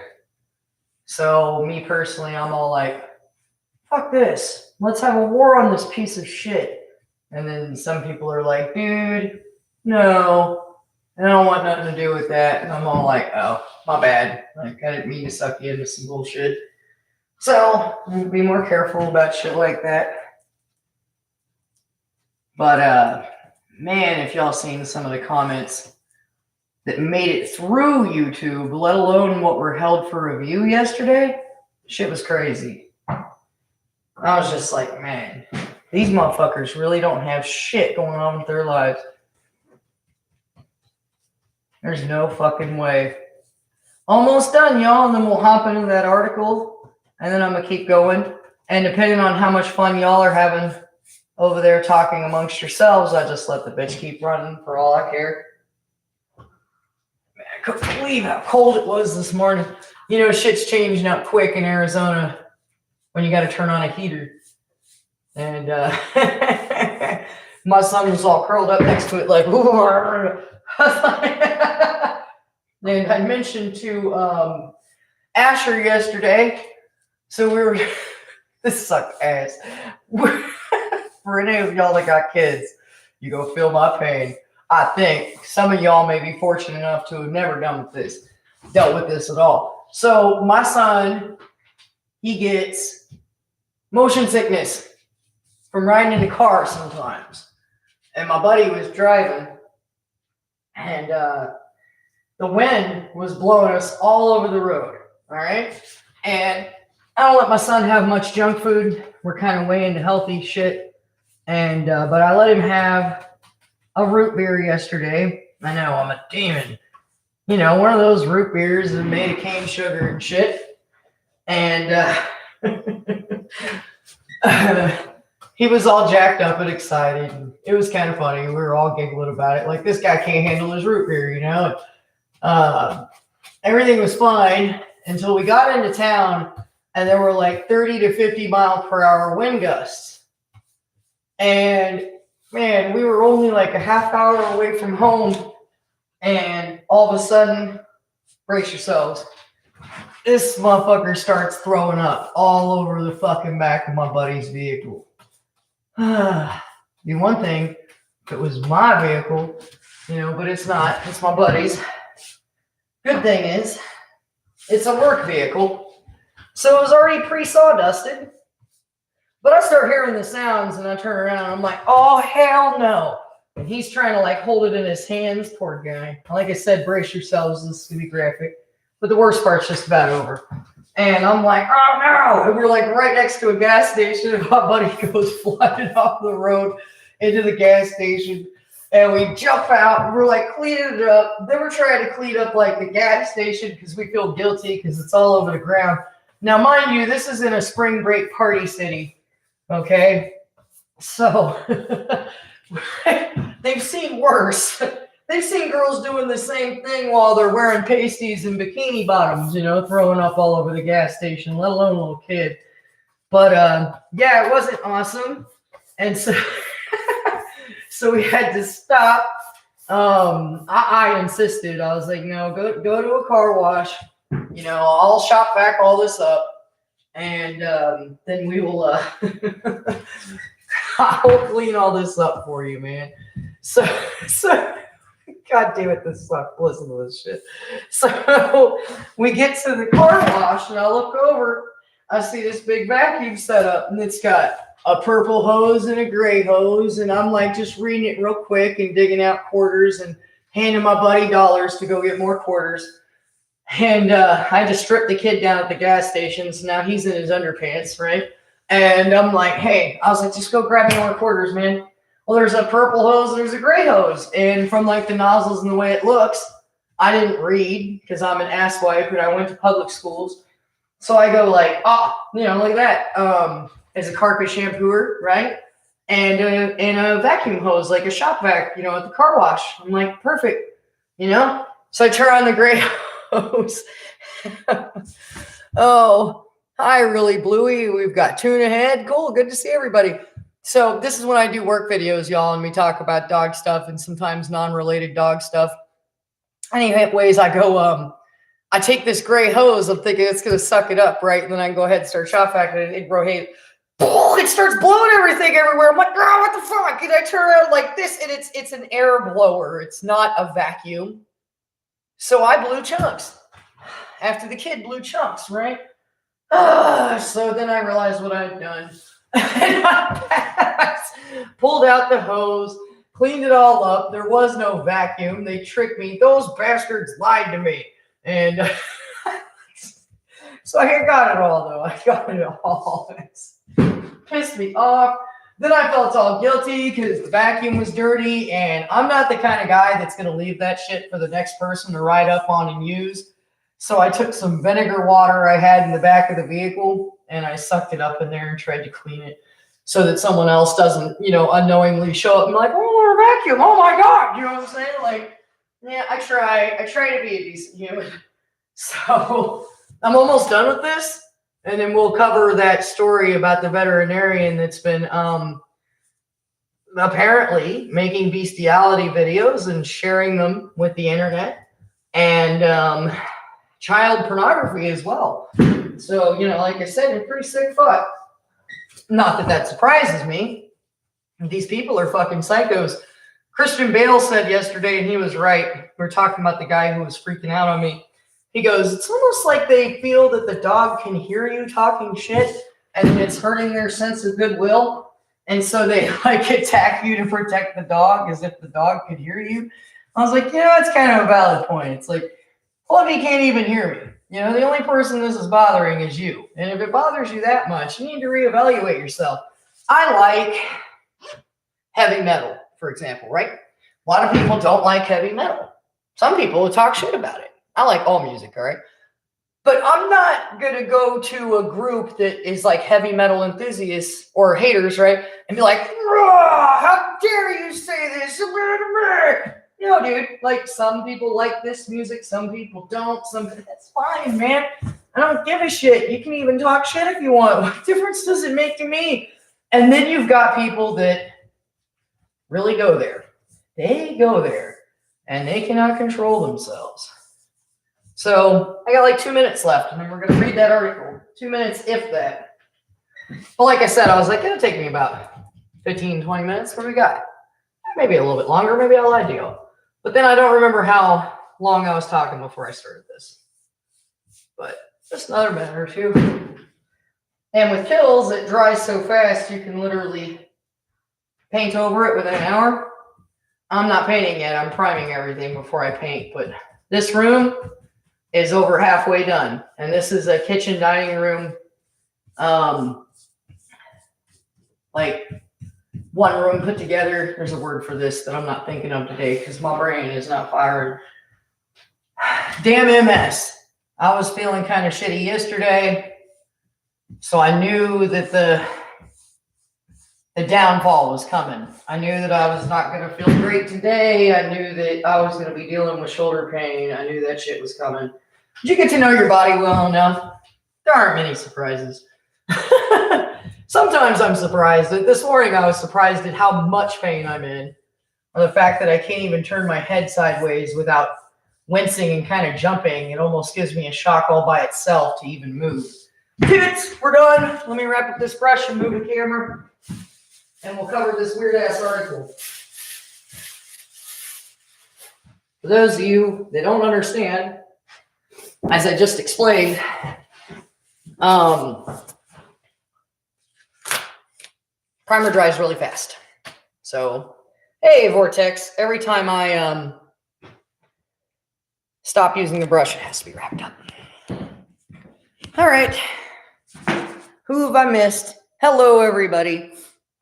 So me personally, I'm all like, fuck this. Let's have a war on this piece of shit. And then some people are like, dude, no, I don't want nothing to do with that. And I'm all like, oh, my bad. Like, I didn't mean to suck you into some bullshit. So I'm gonna be more careful about shit like that. But man, if y'all seen some of the comments that made it through YouTube, let alone what were held for review yesterday, shit was crazy. I was just like, man, These motherfuckers really don't have shit going on with their lives. There's no fucking way. Almost done, y'all, and then we'll hop into that article, and then I'm going to keep going. And depending on how much fun y'all are having over there talking amongst yourselves, I just let the bitch keep running for all I care. Man, I couldn't believe how cold it was this morning. You know, shit's changing up quick in Arizona when you got to turn on a heater. And my son was all curled up next to it like, and I mentioned to Asher yesterday, so we were, this sucked ass. For any of y'all that got kids, you go feel my pain. I think some of y'all may be fortunate enough to have never dealt with this at all. So my son, he gets motion sickness from riding in the car sometimes. And my buddy was driving, and the wind was blowing us all over the road, all right? And I don't let my son have much junk food. We're kind of way into healthy shit. And but I let him have a root beer yesterday. I know, I'm a demon. You know, one of those root beers that made of cane sugar and shit. And he was all jacked up and excited. And it was kind of funny. We were all giggling about it. Like, this guy can't handle his root beer, you know? Everything was fine until we got into town, and there were like 30 to 50 mile per hour wind gusts. And man, we were only like a half hour away from home, and all of a sudden, brace yourselves, this motherfucker starts throwing up all over the fucking back of my buddy's vehicle. The one thing, if it was my vehicle, you know, but it's not, it's my buddy's. Good thing is, it's a work vehicle, so it was already pre-sawdusted. But I start hearing the sounds, and I turn around, and I'm like, oh, hell no. And he's trying to, like, hold it in his hands. Poor guy. Like I said, brace yourselves. This is going to be graphic. But the worst part's just about over. And I'm like, oh, no. And we're, like, right next to a gas station, and my buddy goes flying off the road into the gas station. And we jump out, and we're, like, cleaning it up. Then we're trying to clean up, like, the gas station because we feel guilty because it's all over the ground. Now, mind you, this is in a spring break party city. Okay, so they've seen worse. They've seen girls doing the same thing while they're wearing pasties and bikini bottoms, you know, throwing up all over the gas station, let alone a little kid. But yeah, it wasn't awesome. And so, so we had to stop. I insisted. I was like, no, go to a car wash. You know, I'll shop back all this up. And then we will I'll clean all this up for you, man. So God damn it, this sucks. Listen to this shit. So we get to the car wash, and I look over. I see this big vacuum set up, and it's got a purple hose and a gray hose, and I'm like just reading it real quick and digging out quarters and handing my buddy dollars to go get more quarters. And I just stripped the kid down at the gas station. So now he's in his underpants, right? And I'm like, hey, I was like, just go grab me more quarters, man. Well, there's a purple hose, and there's a gray hose. And from like the nozzles and the way it looks, I didn't read because I'm an asswipe and I went to public schools. So I go like, you know, look at that. As a carpet shampooer, right? And a vacuum hose, like a shop vac, you know, at the car wash. I'm like, perfect, you know? So I turn on the gray hose. Oh, hi, really Bluey. We've got tuna head. Cool. Good to see everybody. So this is when I do work videos, y'all, and we talk about dog stuff and sometimes non-related dog stuff. Anyways, I go, I take this gray hose. I'm thinking it's going to suck it up, right? And then I can go ahead and start shop vacuuming it. Bro, hey, it starts blowing everything everywhere. I'm like, girl, what the fuck? And I turn around like this, and it's an air blower. It's not a vacuum. So I blew chunks after the kid blew chunks, right? So then I realized what I had done. And I pulled out the hose, cleaned it all up. There was no vacuum. They tricked me. Those bastards lied to me. And so I got it all, though. I got it all. It's pissed me off. then I felt all guilty because the vacuum was dirty, and I'm not the kind of guy that's going to leave that shit for the next person to ride up on and use. So I took some vinegar water I had in the back of the vehicle, and I sucked it up in there and tried to clean it so that someone else doesn't, unknowingly show up and be like, oh, our vacuum, oh my God, you know what I'm saying? Like, yeah, I try to be a decent human. So I'm almost done with this. And then we'll cover that story about the veterinarian that's been apparently making bestiality videos and sharing them with the internet, and child pornography as well. So, like I said, you're pretty sick fuck. Not that surprises me. These people are fucking psychos. Christian Bale said yesterday, and he was right. We were talking about the guy who was freaking out on me. He goes, it's almost like they feel that the dog can hear you talking shit and it's hurting their sense of goodwill. And so they attack you to protect the dog as if the dog could hear you. I was like, that's kind of a valid point. It's like, well, if he can't even hear me, the only person this is bothering is you. And if it bothers you that much, you need to reevaluate yourself. I like heavy metal, for example, right? A lot of people don't like heavy metal. Some people will talk shit about it. I like all music, all right? But I'm not going to go to a group that is like heavy metal enthusiasts or haters, right? And be like, how dare you say this? Dude, like some people like this music, some people don't. That's fine, man. I don't give a shit. You can even talk shit if you want. What difference does it make to me? And then you've got people that really go there. They go there and they cannot control themselves. So I got like 2 minutes left, and then we're going to read that article. 2 minutes, if that. But like I said, I was like, it'll take me about 15, 20 minutes. What do we got? Maybe a little bit longer. Maybe I'll lie to you. But then I don't remember how long I was talking before I started this. But just another minute or two. And with Kills, it dries so fast, you can literally paint over it within an hour. I'm not painting yet. I'm priming everything before I paint. But this room is over halfway done. And this is a kitchen dining room. Like one room put together. There's a word for this that I'm not thinking of today because my brain is not firing. Damn MS. I was feeling kind of shitty yesterday. So I knew that the downfall was coming. I knew that I was not going to feel great today. I knew that I was going to be dealing with shoulder pain. I knew that shit was coming. Did you get to know your body well enough? There aren't many surprises. Sometimes I'm surprised. This morning I was surprised at how much pain I'm in. Or the fact that I can't even turn my head sideways without wincing and kind of jumping. It almost gives me a shock all by itself to even move. Pivots, we're done. Let me wrap up this brush and move the camera. And we'll cover this weird-ass article. For those of you that don't understand, as I just explained, primer dries really fast. So, hey, Vortex, every time I stop using the brush, it has to be wrapped up. All right. Who have I missed? Hello, everybody.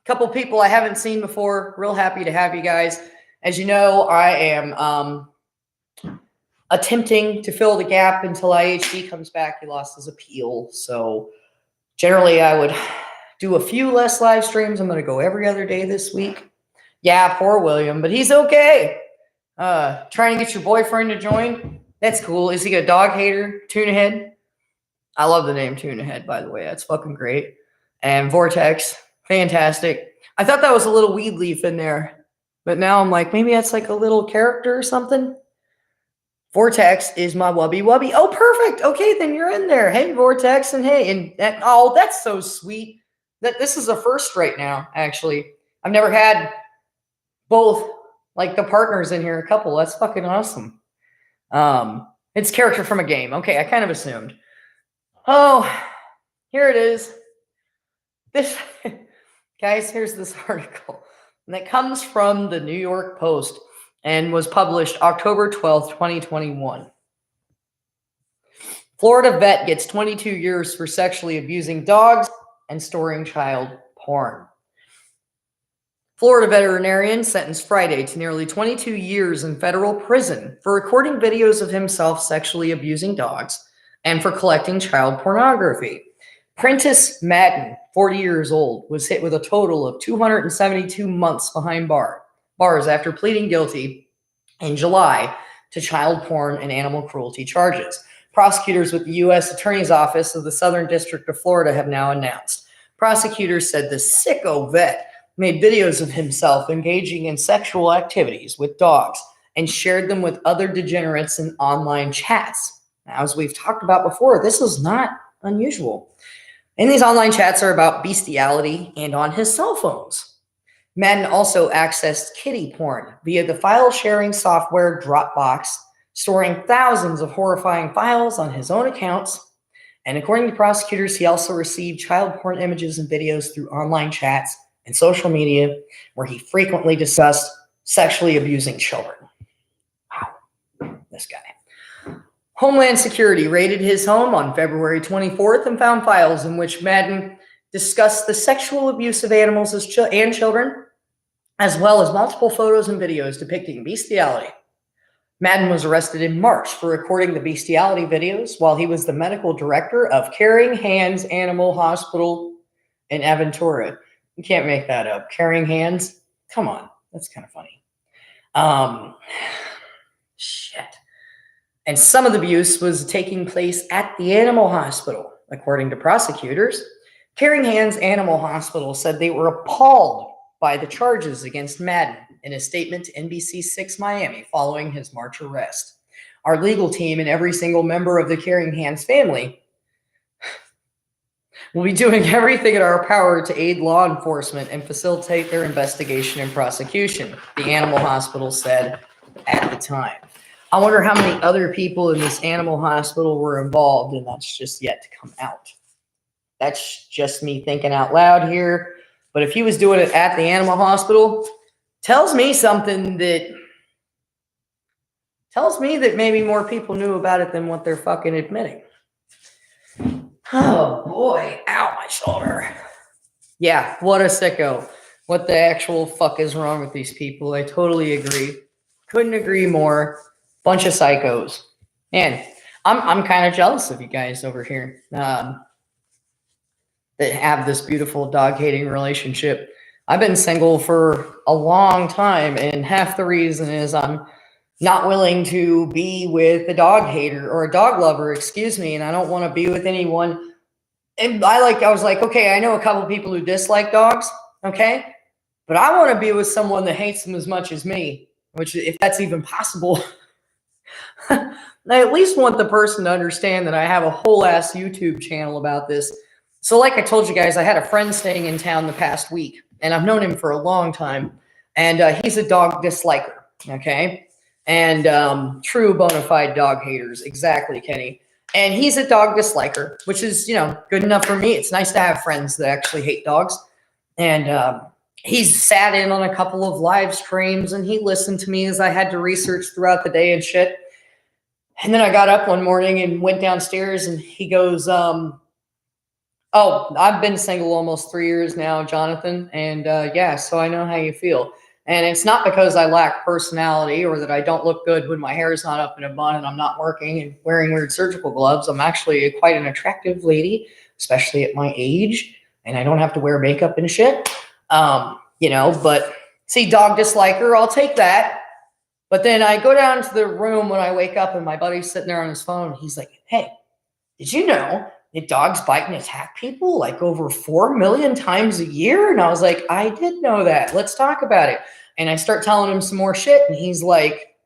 Couple people I haven't seen before. Real happy to have you guys. As you know, I am attempting to fill the gap until IHD comes back. He lost his appeal. So generally I would do a few less live streams. I'm going to go every other day this week. Yeah, poor William, but he's okay. Trying to get your boyfriend to join. That's cool. Is he a dog hater? Tuna Head? I love the name Tuna Head, by the way. That's fucking great. And Vortex. Fantastic. I thought that was a little weed leaf in there, but now I'm like, maybe that's like a little character or something. Vortex is my wubby wubby. Oh, perfect. Okay, then you're in there. Hey, Vortex, and hey, and that, oh, that's so sweet. That this is a first right now, actually. I've never had both like the partners in here, a couple. That's fucking awesome. It's character from a game. Okay, I kind of assumed. Oh, here it is. This guys, here's this article. And that comes from the New York Post and was published October 12th, 2021. Florida vet gets 22 years for sexually abusing dogs and storing child porn. Florida veterinarian sentenced Friday to nearly 22 years in federal prison for recording videos of himself sexually abusing dogs and for collecting child pornography. Prentice Madden, 40 years old, was hit with a total of 272 months behind bars after pleading guilty in July to child porn and animal cruelty charges. Prosecutors with the U.S. Attorney's Office of the Southern District of Florida have now announced. Prosecutors said the sicko vet made videos of himself engaging in sexual activities with dogs and shared them with other degenerates in online chats. Now, as we've talked about before, this is not unusual. And these online chats are about bestiality and on his cell phones. Madden also accessed kitty porn via the file-sharing software Dropbox, storing thousands of horrifying files on his own accounts. And according to prosecutors, he also received child porn images and videos through online chats and social media where he frequently discussed sexually abusing children. Wow, this guy. Homeland Security raided his home on February 24th and found files in which Madden discussed the sexual abuse of animals and children, as well as multiple photos and videos depicting bestiality. Madden was arrested in March for recording the bestiality videos while he was the medical director of Caring Hands Animal Hospital in Aventura. You can't make that up. Caring Hands? Come on. That's kind of funny. Shit. And some of the abuse was taking place at the animal hospital. According to prosecutors, Caring Hands Animal Hospital said they were appalled by the charges against Madden in a statement to NBC6 Miami following his March arrest. Our legal team and every single member of the Caring Hands family will be doing everything in our power to aid law enforcement and facilitate their investigation and prosecution, the animal hospital said at the time. I wonder how many other people in this animal hospital were involved, and that's just yet to come out. That's just me thinking out loud here. But if he was doing it at the animal hospital, tells me that maybe more people knew about it than what they're fucking admitting. Oh boy, ow, my shoulder. Yeah, what a sicko. What the actual fuck is wrong with these people? I totally agree. Couldn't agree more. Bunch of psychos. Man, I'm kind of jealous of you guys over here that have this beautiful dog-hating relationship. I've been single for a long time, and half the reason is I'm not willing to be with a dog hater or a dog lover, excuse me, and I don't want to be with anyone. And I was like, okay, I know a couple people who dislike dogs, okay? But I want to be with someone that hates them as much as me, which, if that's even possible, I at least want the person to understand that I have a whole ass YouTube channel about this. So like I told you guys, I had a friend staying in town the past week, and I've known him for a long time, and he's a dog disliker, okay? And true bona fide dog haters, exactly, Kenny. And he's a dog disliker, which is, good enough for me. It's nice to have friends that actually hate dogs. And he's sat in on a couple of live streams, and he listened to me as I had to research throughout the day and shit. And then I got up one morning and went downstairs, and he goes, oh, I've been single almost 3 years now, Jonathan. And yeah, so I know how you feel. And it's not because I lack personality or that I don't look good when my hair is not up in a bun and I'm not working and wearing weird surgical gloves. I'm actually quite an attractive lady, especially at my age. And I don't have to wear makeup and shit. But see, dog disliker, I'll take that. But then I go down to the room when I wake up and my buddy's sitting there on his phone. He's like, hey, did you know that dogs bite and attack people like over 4 million times a year? And I was like, I did know that. Let's talk about it. And I start telling him some more shit. And he's like,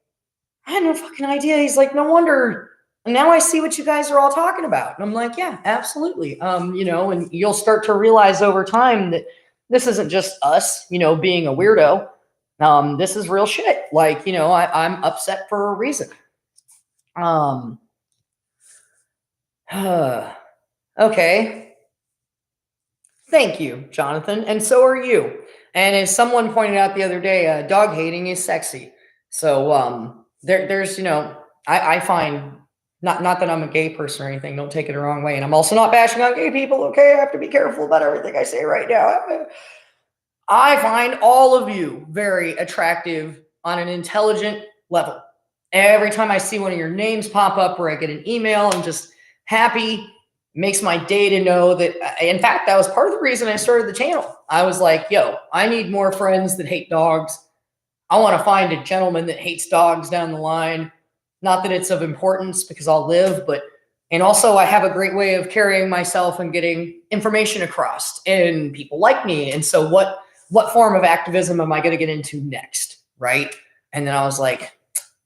I had no fucking idea. He's like, no wonder. And now I see what you guys are all talking about. And I'm like, yeah, absolutely. And you'll start to realize over time that this isn't just us, being a weirdo. This is real shit. Like, I'm upset for a reason. Okay. Thank you, Jonathan. And so are you. And as someone pointed out the other day, dog hating is sexy. So there's, I find, not that I'm a gay person or anything, don't take it the wrong way. And I'm also not bashing on gay people, okay? I have to be careful about everything I say right now. I find all of you very attractive on an intelligent level. Every time I see one of your names pop up or I get an email, I'm just happy. Makes my day to know that. In fact, that was part of the reason I started the channel. I was like, yo, I need more friends that hate dogs. I want to find a gentleman that hates dogs down the line. Not that it's of importance because I'll live, but and also I have a great way of carrying myself and getting information across, and people like me. And so what form of activism am I going to get into next, right? And then I was like,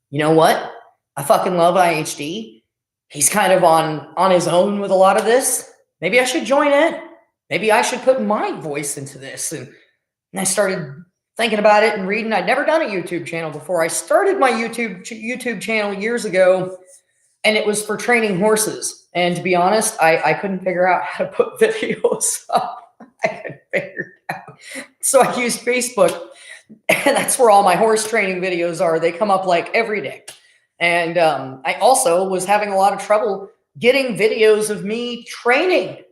you know what? I fucking love IHD. He's kind of on his own with a lot of this. Maybe I should join in. Maybe I should put my voice into this. And I started thinking about it and reading. I'd never done a YouTube channel before. I started my YouTube channel years ago, and it was for training horses. And to be honest, I couldn't figure out how to put videos up. I couldn't figure it out. So I used Facebook, and that's where all my horse training videos are. They come up like every day. And I also was having a lot of trouble getting videos of me training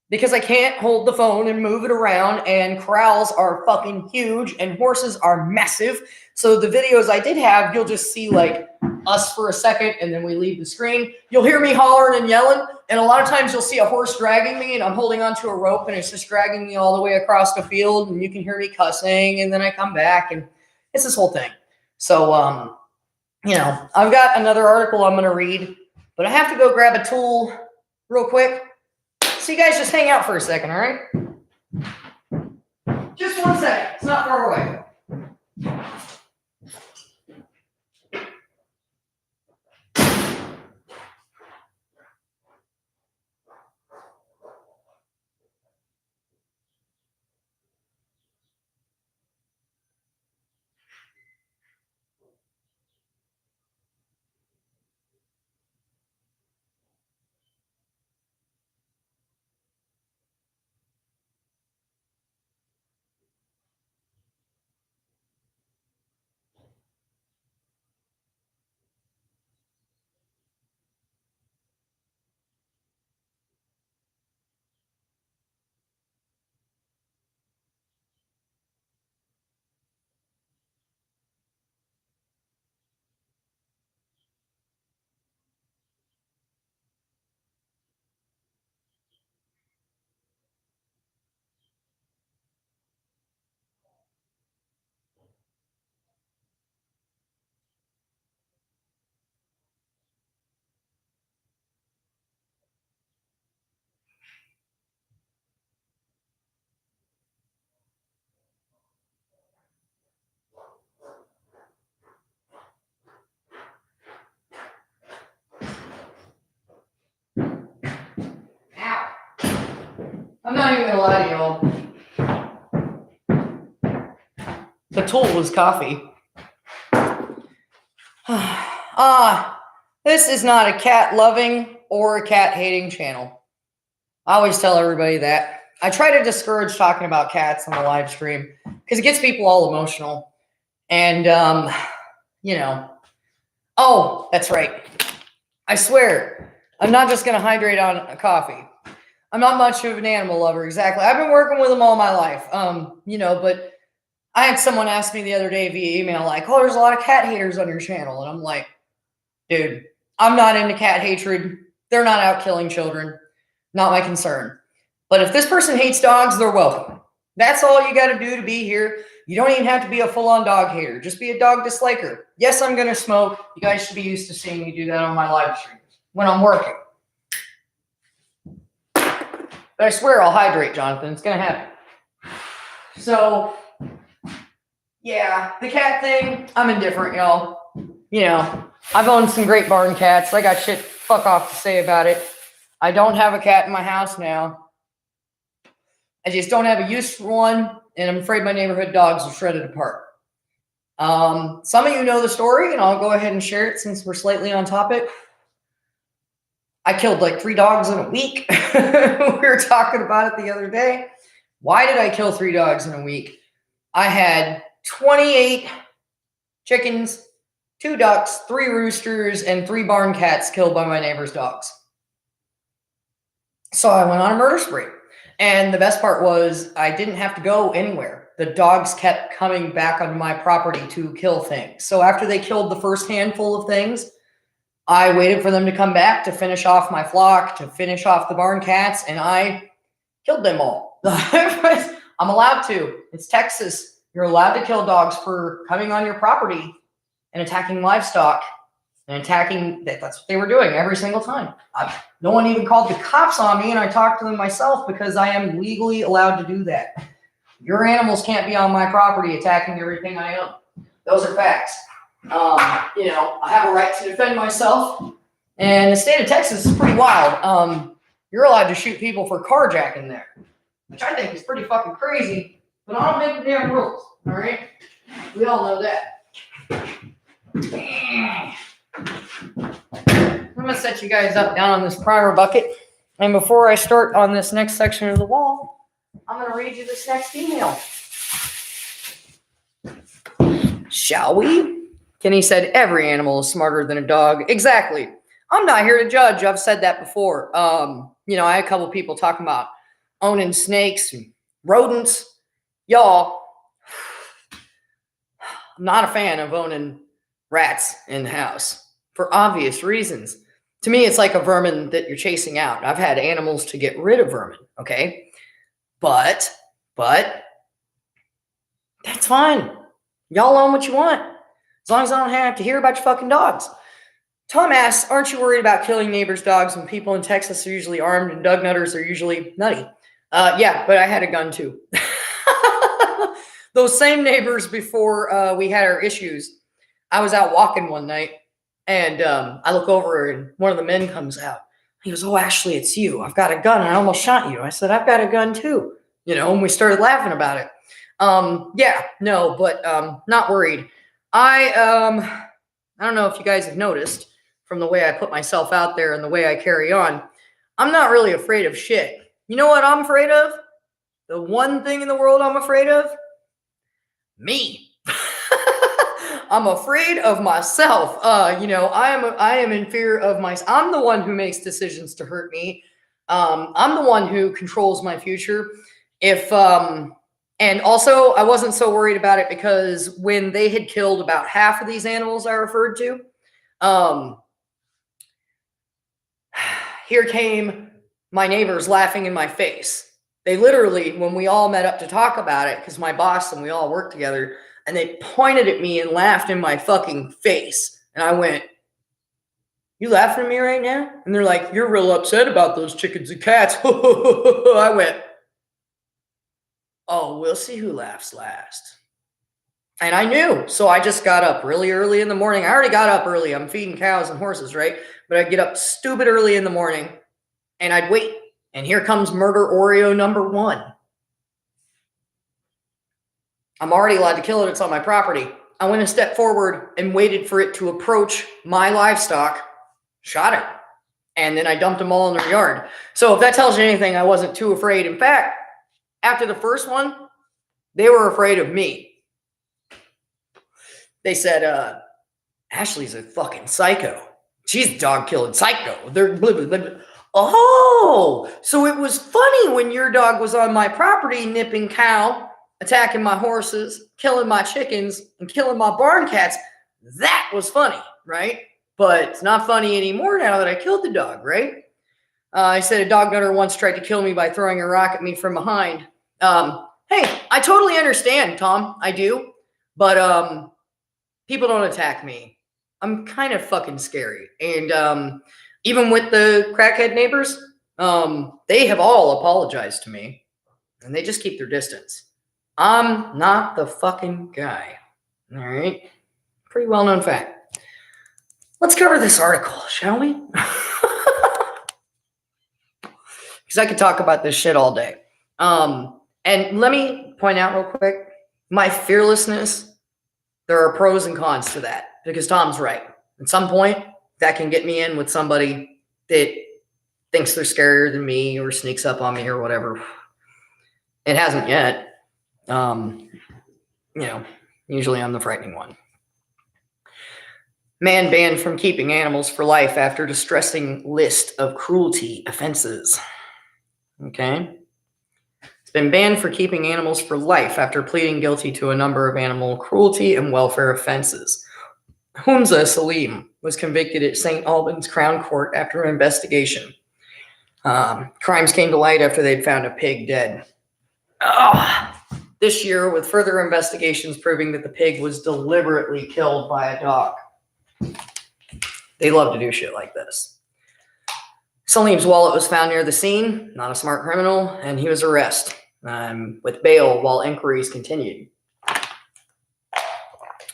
because I can't hold the phone and move it around, and corrals are fucking huge and horses are massive. So the videos I did have, you'll just see like us for a second and then we leave the screen. You'll hear me hollering and yelling, and a lot of times you'll see a horse dragging me and I'm holding onto a rope and it's just dragging me all the way across the field, and you can hear me cussing, and then I come back and it's this whole thing. So, you know, I've got another article I'm going to read, but I have to go grab a tool real quick. So you guys just hang out for a second, all right? Just 1 second. It's not far away. Ow. I'm not even going to lie to y'all. The tool was coffee. This is not a cat loving or a cat hating channel. I always tell everybody that. I try to discourage talking about cats on the live stream because it gets people all emotional. And, you know, oh, that's right. I swear, I'm not just going to hydrate on a coffee. I'm not much of an animal lover, exactly. I've been working with them all my life, you know, but I had someone ask me the other day via email, like, oh, there's a lot of cat haters on your channel. And I'm like, dude, I'm not into cat hatred. They're not out killing children. Not my concern. But if this person hates dogs, they're welcome. That's all you got to do to be here. You don't even have to be a full-on dog hater. Just be a dog disliker. Yes, I'm going to smoke. You guys should be used to seeing me do that on my live streams when I'm working. But I swear I'll hydrate, Jonathan. It's going to happen. So, yeah, the cat thing, I'm indifferent, y'all. You know, I've owned some great barn cats. I got shit fuck off to say about it. I don't have a cat in my house now. I just don't have a use for one, and I'm afraid my neighborhood dogs are shredded apart. Some of you know the story, and I'll go ahead and share it since we're slightly on topic. I killed like 3 dogs in a week. We were talking about it the other day. Why did I kill 3 dogs in a week? I had 28 chickens, 2 ducks, 3 roosters, and 3 barn cats killed by my neighbor's dogs. So I went on a murder spree. And the best part was I didn't have to go anywhere. the dogs kept coming back on my property to kill things. So after they killed the first handful of things, I waited for them to come back to finish off my flock, to finish off the barn cats, and I killed them all. I'm allowed to. It's Texas. You're allowed to kill dogs for coming on your property and attacking livestock and attacking. That's what they were doing every single time. No one even called the cops on me, and I talked to them myself because I am legally allowed to do that. Your animals can't be on my property attacking everything I own. Those are facts. I have a right to defend myself, and the state of Texas is pretty wild. You're allowed to shoot people for carjacking there, which I think is pretty fucking crazy, but I don't make the damn rules, all right? We all know that. I'm going to set you guys up down on this primer bucket, and before I start on this next section of the wall, I'm going to read you this next email. Shall we? Kenny said, every animal is smarter than a dog. Exactly. I'm not here to judge. I've said that before. I had a couple people talking about owning snakes and rodents. Y'all, I'm not a fan of owning rats in the house for obvious reasons. To me, it's like a vermin that you're chasing out. I've had animals to get rid of vermin, okay? But that's fine. Y'all own what you want. As long as I don't have to hear about your fucking dogs. Tom asks, aren't you worried about killing neighbors' dogs when people in Texas are usually armed and dog nutters are usually nutty? Yeah, but I had a gun too. Those same neighbors before we had our issues. I was out walking one night and I look over and one of the men comes out. He goes, oh, Ashley, it's you. I've got a gun. I almost shot you. I said, I've got a gun too. And we started laughing about it. Not worried. I don't know if you guys have noticed from the way I put myself out there and the way I carry on, I'm not really afraid of shit. You know what I'm afraid of? The one thing in the world I'm afraid of? Me. I'm afraid of myself. I am in fear of myself. I'm the one who makes decisions to hurt me. I'm the one who controls my future. And also, I wasn't so worried about it because when they had killed about half of these animals I referred to, here came my neighbors laughing in my face. They literally, when we all met up to talk about it, because my boss and we all worked together, and they pointed at me and laughed in my fucking face. And I went, you laughing at me right now? And they're like, you're real upset about those chickens and cats. I went, oh, we'll see who laughs last. And I knew. So I just got up really early in the morning. I already got up early. I'm feeding cows and horses, right? But I'd get up stupid early in the morning and I'd wait. And here comes murder Oreo number 1. I'm already allowed to kill it. It's on my property. I went a step forward and waited for it to approach my livestock, shot it. And then I dumped them all in their yard. So if that tells you anything, I wasn't too afraid. In fact, after the first one, they were afraid of me. They said, Ashley's a fucking psycho. She's a dog-killing psycho. They're blah, blah, blah, blah. Oh, so it was funny when your dog was on my property nipping cow, attacking my horses, killing my chickens, and killing my barn cats. That was funny, right? But it's not funny anymore now that I killed the dog, right? I said a dog nutter once tried to kill me by throwing a rock at me from behind. Hey, I totally understand, Tom. I do. But people don't attack me. I'm kind of fucking scary. And even with the crackhead neighbors, they have all apologized to me. And they just keep their distance. I'm not the fucking guy. All right? Pretty well-known fact. Let's cover this article, shall we? Because I could talk about this shit all day. And let me point out real quick, my fearlessness, there are pros and cons to that. Because Tom's right. At some point, that can get me in with somebody that thinks they're scarier than me or sneaks up on me or whatever. It hasn't yet. Usually I'm the frightening one. Man banned from keeping animals for life after distressing list of cruelty offenses. Okay. It's been banned for keeping animals for life after pleading guilty to a number of animal cruelty and welfare offenses. Humza Salim was convicted at St. Albans Crown Court after an investigation. Crimes came to light after they'd found a pig dead. This year, with further investigations proving that the pig was deliberately killed by a dog. They love to do shit like this. Salim's wallet was found near the scene, not a smart criminal, and he was arrested with bail while inquiries continued.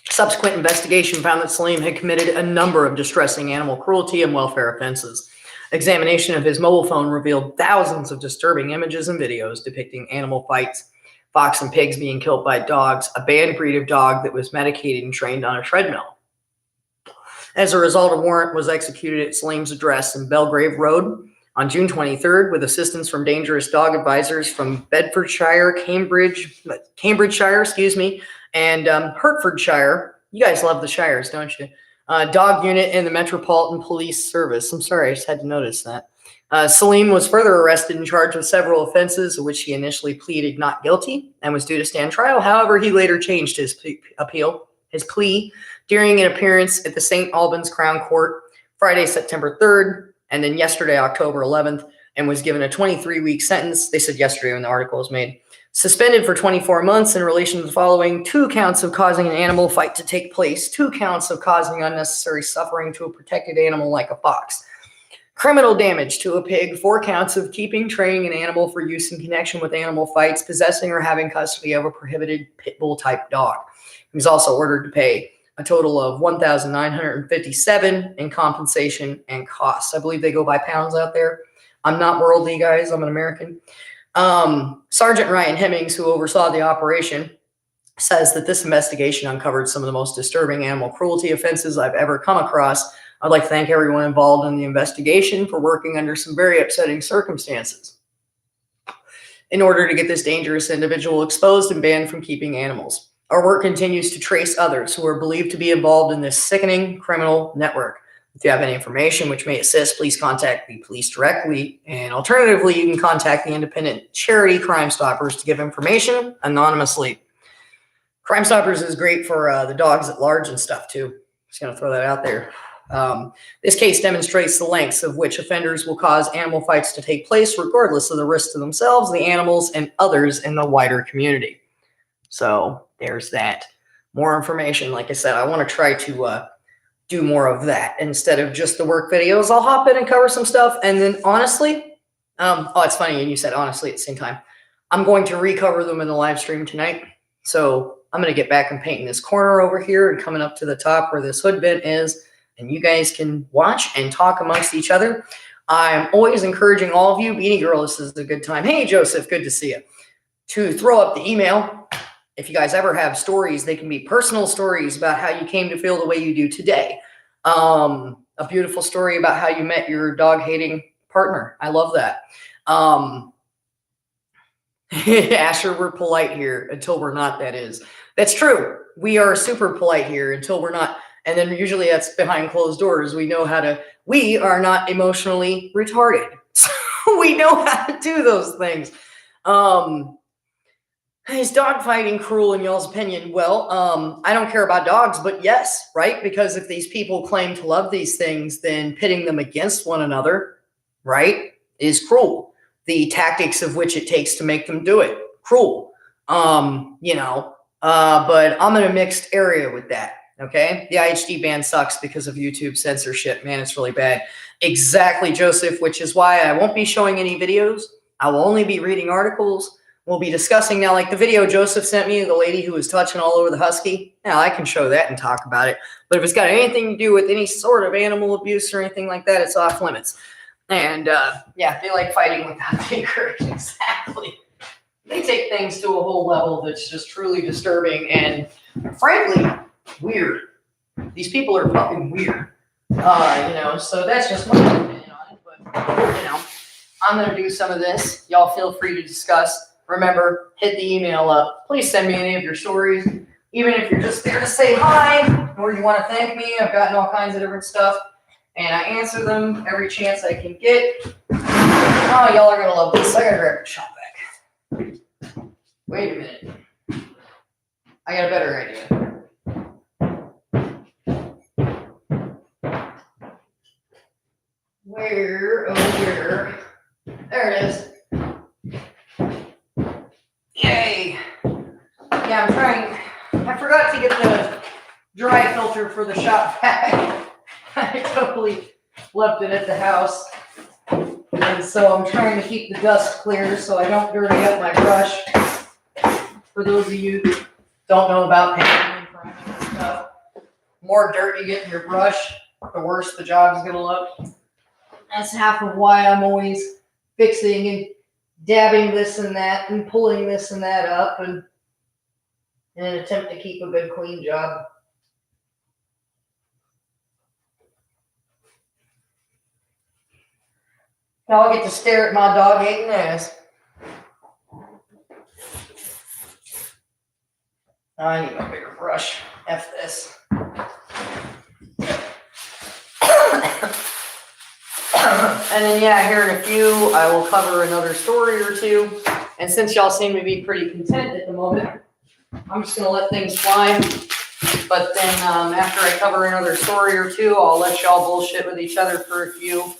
Subsequent investigation found that Salim had committed a number of distressing animal cruelty and welfare offenses. Examination of his mobile phone revealed thousands of disturbing images and videos depicting animal fights, fox and pigs being killed by dogs, a banned breed of dog that was medicated and trained on a treadmill. As a result, a warrant was executed at Salim's address in Belgrave Road on June 23rd with assistance from dangerous dog advisors from Bedfordshire, Cambridgeshire, and Hertfordshire. You guys love the shires, don't you? Dog unit in the Metropolitan Police Service. I'm sorry, I just had to notice that. Salim was further arrested and charged with several offenses, of which he initially pleaded not guilty and was due to stand trial. However, he later changed his plea during an appearance at the St. Albans Crown Court Friday, September 3rd, and then yesterday, October 11th, and was given a 23-week sentence. They said yesterday when the article was made. Suspended for 24 months in relation to the following: 2 counts of causing an animal fight to take place, 2 counts of causing unnecessary suffering to a protected animal like a fox, criminal damage to a pig, 4 counts of keeping, training an animal for use in connection with animal fights, possessing or having custody of a prohibited pit bull type dog. He was also ordered to pay a total of $1,957 in compensation and costs. I believe they go by pounds out there. I'm not worldly, guys. I'm an American. Sergeant Ryan Hemmings, who oversaw the operation, says that this investigation uncovered some of the most disturbing animal cruelty offenses I've ever come across. I'd like to thank everyone involved in the investigation for working under some very upsetting circumstances in order to get this dangerous individual exposed and banned from keeping animals. Our work continues to trace others who are believed to be involved in this sickening criminal network. If you have any information which may assist, please contact the police directly. And alternatively, you can contact the independent charity Crime Stoppers to give information anonymously. Crime Stoppers is great for the dogs at large and stuff too. Just going to throw that out there. This case demonstrates the lengths of which offenders will cause animal fights to take place, regardless of the risk to themselves, the animals, and others in the wider community. So there's that. More information. Like I said, I want to try to do more of that instead of just the work videos. I'll hop in and cover some stuff. And then honestly, it's funny. And you said honestly at the same time, I'm going to recover them in the live stream tonight. So I'm going to get back and painting this corner over here and coming up to the top where this hood vent is. And you guys can watch and talk amongst each other. I'm always encouraging all of you. Beanie Girl, this is a good time. Hey, Joseph, good to see you. To throw up the email. If you guys ever have stories, they can be personal stories about how you came to feel the way you do today. A beautiful story about how you met your dog-hating partner. I love that. Asher, we're polite here until we're not, that is. That's true. We are super polite here until we're not. And then usually that's behind closed doors. We are not emotionally retarded. So we know how to do those things. Is dog fighting cruel in y'all's opinion? Well, I don't care about dogs, but yes, right? Because if these people claim to love these things, then pitting them against one another, right, is cruel. The tactics of which it takes to make them do it, cruel. But I'm in a mixed area with that. Okay, the IHD ban sucks because of YouTube censorship. Man, it's really bad. Exactly, Joseph, which is why I won't be showing any videos. I will only be reading articles. We'll be discussing now, like the video Joseph sent me, the lady who was touching all over the husky. Now, I can show that and talk about it. But if it's got anything to do with any sort of animal abuse or anything like that, it's off limits. And, they like fighting without being encouraged. Exactly. They take things to a whole level that's just truly disturbing and, frankly, weird. These people are fucking weird. So that's just my opinion on it. But, I'm going to do some of this. Y'all feel free to discuss. Remember, hit the email up. Please send me any of your stories. Even if you're just there to say hi or you want to thank me. I've gotten all kinds of different stuff. And I answer them every chance I can get. Oh, y'all are going to love this. I got to grab the shop back. Wait a minute. I got a better idea. Where? Oh, where? There it is. Yay! Yeah, I'm trying. I forgot to get the dry filter for the shop vac. I totally left it at the house. And so I'm trying to keep the dust clear so I don't dirty up my brush. For those of you who don't know about painting and stuff, the more dirt you get in your brush, the worse the job's gonna look. That's half of why I'm always fixing and dabbing this and that and pulling this and that up and in an attempt to keep a good clean job. Now I'll get to stare at my dog eating ass. I need a bigger brush. F this. And then, yeah, here in a few, I will cover another story or two. And since y'all seem to be pretty content at the moment, I'm just going to let things fly. But then after I cover another story or two, I'll let y'all bullshit with each other for a few.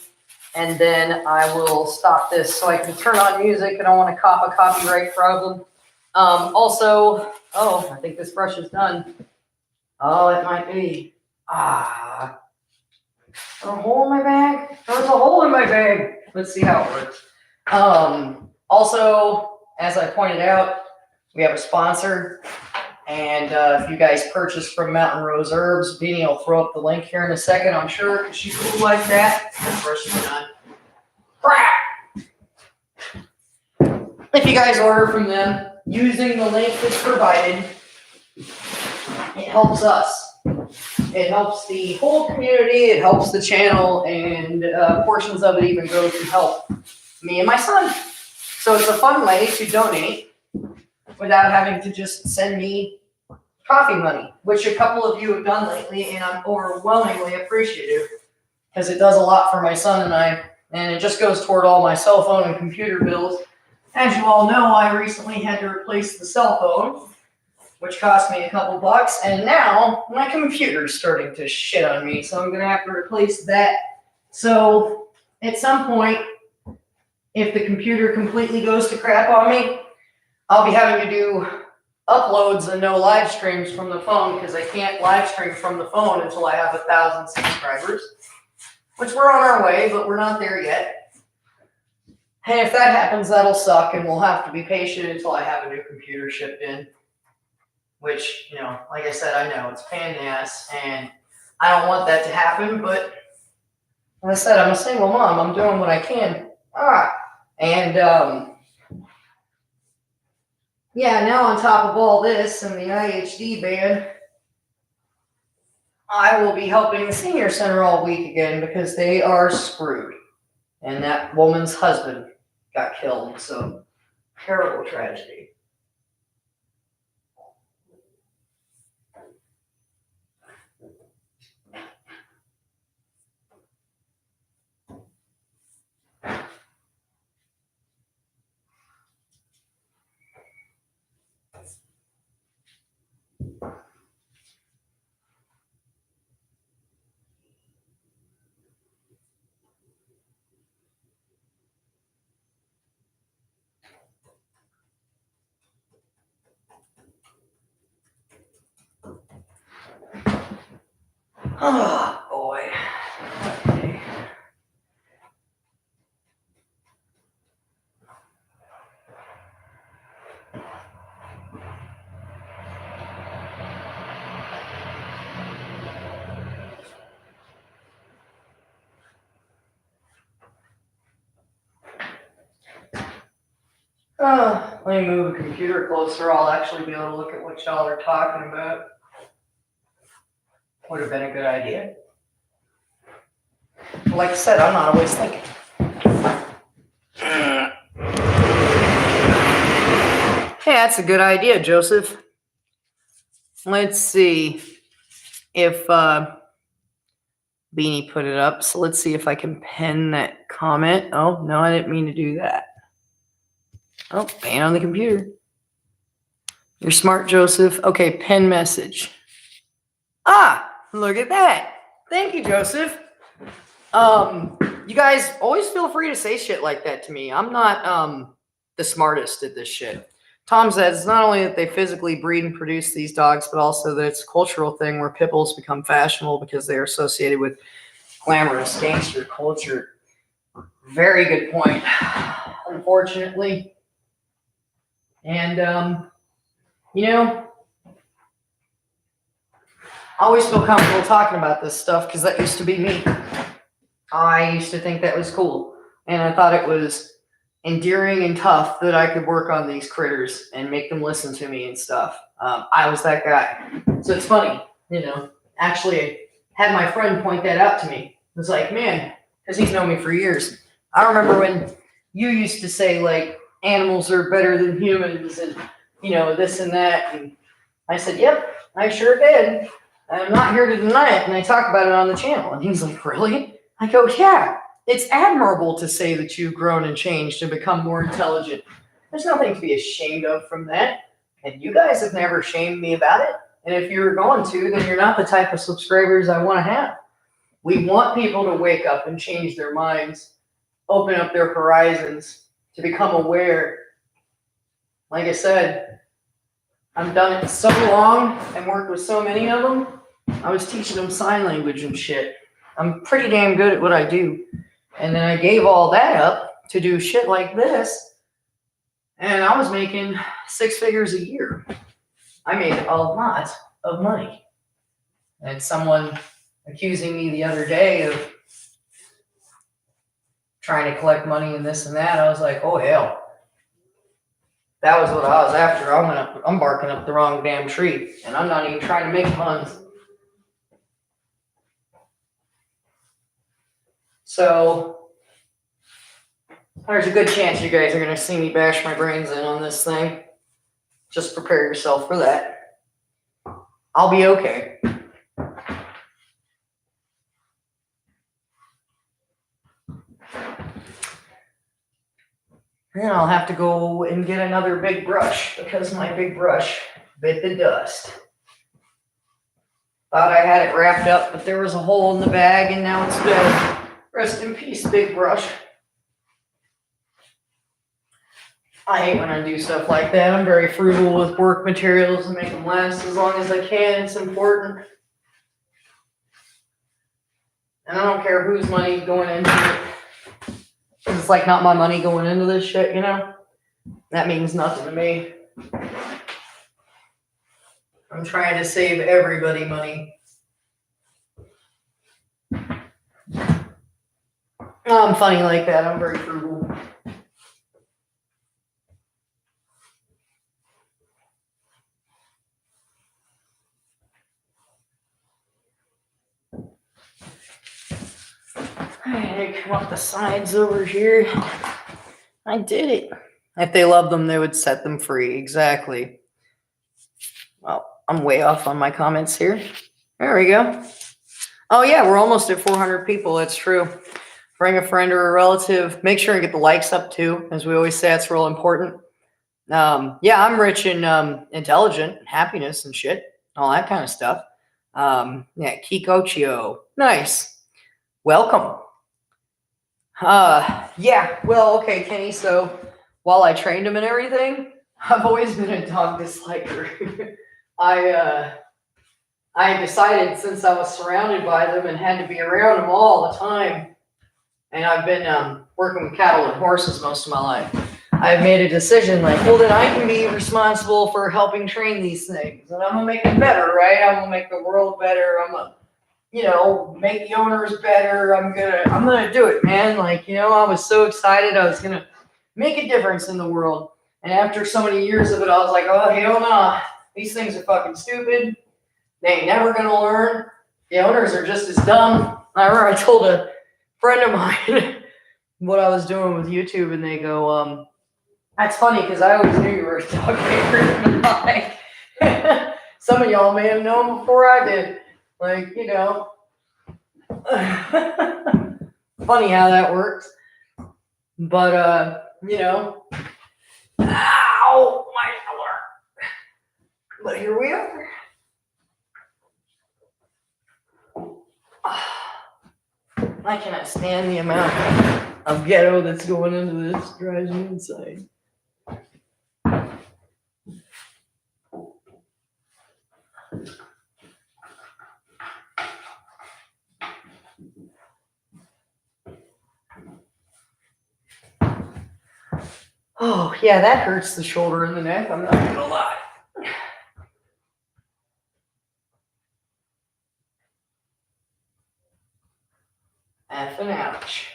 And then I will stop this so I can turn on music. I don't want to cop a copyright problem. Also, oh, I think this brush is done. Oh, it might be. Is there a hole in my bag? There's a hole in my bag. Let's see how it works. Also, as I pointed out, we have a sponsor. And if you guys purchase from Mountain Rose Herbs, Beanie will throw up the link here in a second, I'm sure, because she's cool like that. Brush is done. Crap! If you guys order from them using the link that's provided, it helps us. It helps the whole community, it helps the channel, and portions of it even go to help me and my son. So it's a fun way to donate without having to just send me coffee money, which a couple of you have done lately, and I'm overwhelmingly appreciative because it does a lot for my son and I, and it just goes toward all my cell phone and computer bills. As you all know, I recently had to replace the cell phone, which cost me a couple bucks, and now my computer's starting to shit on me, so I'm going to have to replace that. So at some point, if the computer completely goes to crap on me, I'll be having to do uploads and no live streams from the phone because I can't live stream from the phone until I have 1,000 subscribers, which we're on our way, but we're not there yet. And if that happens, that'll suck, and we'll have to be patient until I have a new computer shipped in, which, you know, like I said, I know it's a pain in the ass, and I don't want that to happen, but like I said, I'm a single mom. I'm doing what I can. And yeah, now on top of all this and the IHD ban, I will be helping the senior center all week again because they are screwed. And that woman's husband got killed, so terrible tragedy. Oh, boy. Okay. Let me move the computer closer. I'll actually be able to look at what y'all are talking about. Would have been a good idea. But like I said, I'm not always thinking. Hey, that's a good idea, Joseph. Let's see if Beanie put it up. So let's see if I can pin that comment. Oh, no, I didn't mean to do that. Oh, ban on the computer. You're smart, Joseph. Okay, pen message. Ah, look at that. Thank you, Joseph. You guys always feel free to say shit like that to me. I'm not the smartest at this shit. Tom says it's not only that they physically breed and produce these dogs, but also that it's a cultural thing where pit bulls become fashionable because they are associated with glamorous gangster culture. Very good point, unfortunately. And, you know, I always feel comfortable talking about this stuff because that used to be me. I used to think that was cool. And I thought it was endearing and tough that I could work on these critters and make them listen to me and stuff. I was that guy. So it's funny, you know. Actually, I had my friend point that out to me. It was like, man, because he's known me for years. I remember when you used to say, like, animals are better than humans and, you know, this and that. And I said, yep, I sure did. I'm not here to deny it. And I talk about it on the channel. And he's like, really? I go, yeah. It's admirable to say that you've grown and changed and become more intelligent. There's nothing to be ashamed of from that. And you guys have never shamed me about it. And if you're going to, then you're not the type of subscribers I want to have. We want people to wake up and change their minds, open up their horizons, to become aware. Like I said, I've done it so long and worked with so many of them. I was teaching them sign language and shit. I'm pretty damn good at what I do. And then I gave all that up to do shit like this. And I was making 6 figures a year. I made a lot of money. And someone accusing me the other day of trying to collect money and this and that, I was like, oh hell. That was what I was after. I'm barking up the wrong damn tree. And I'm not even trying to make puns. So there's a good chance you guys are going to see me bash my brains in on this thing. Just prepare yourself for that. I'll be okay. Then I'll have to go and get another big brush because my big brush bit the dust. Thought I had it wrapped up, but there was a hole in the bag and now it's dead. Rest in peace, big brush. I hate when I do stuff like that. I'm very frugal with work materials and make them last as long as I can. It's important. And I don't care whose money's going into it. It's like not my money going into this shit, you know? That means nothing to me. I'm trying to save everybody money. I'm funny like that. I'm very frugal. I come up the sides over here. I did it. If they loved them, they would set them free. Exactly. Well, I'm way off on my comments here. There we go. Oh, yeah, we're almost at 400 people. That's true. Bring a friend or a relative. Make sure and get the likes up, too. As we always say, that's real important. Yeah, I'm rich in intelligent and happiness and shit. All that kind of stuff. Yeah, Kikochio. Nice. Welcome. Yeah, well, okay, Kenny, so while I trained him and everything, I've always been a dog disliker. I decided since I was surrounded by them and had to be around them all the time, and I've been working with cattle and horses most of my life, I've made a decision like, well, then I can be responsible for helping train these things, and I'm gonna make them better, right? I'm gonna make the world better. I'm gonna, you know, make the owners better. I'm gonna do it, man. Like, you know, I was so excited. I was gonna make a difference in the world. And after so many years of it, I was like, oh, hell no. These things are fucking stupid. They ain't never gonna learn. The owners are just as dumb. I remember I told a friend of mine what I was doing with YouTube, and they go, that's funny because I always knew you were a dog favorite. Some of y'all may have known before I did. Like, you know, funny how that works. But, you know, ow, my shoulder. But here we are. I cannot stand the amount of ghetto that's going into this. It drives me insane. Oh, yeah, that hurts the shoulder and the neck. I'm not gonna lie. F and ouch.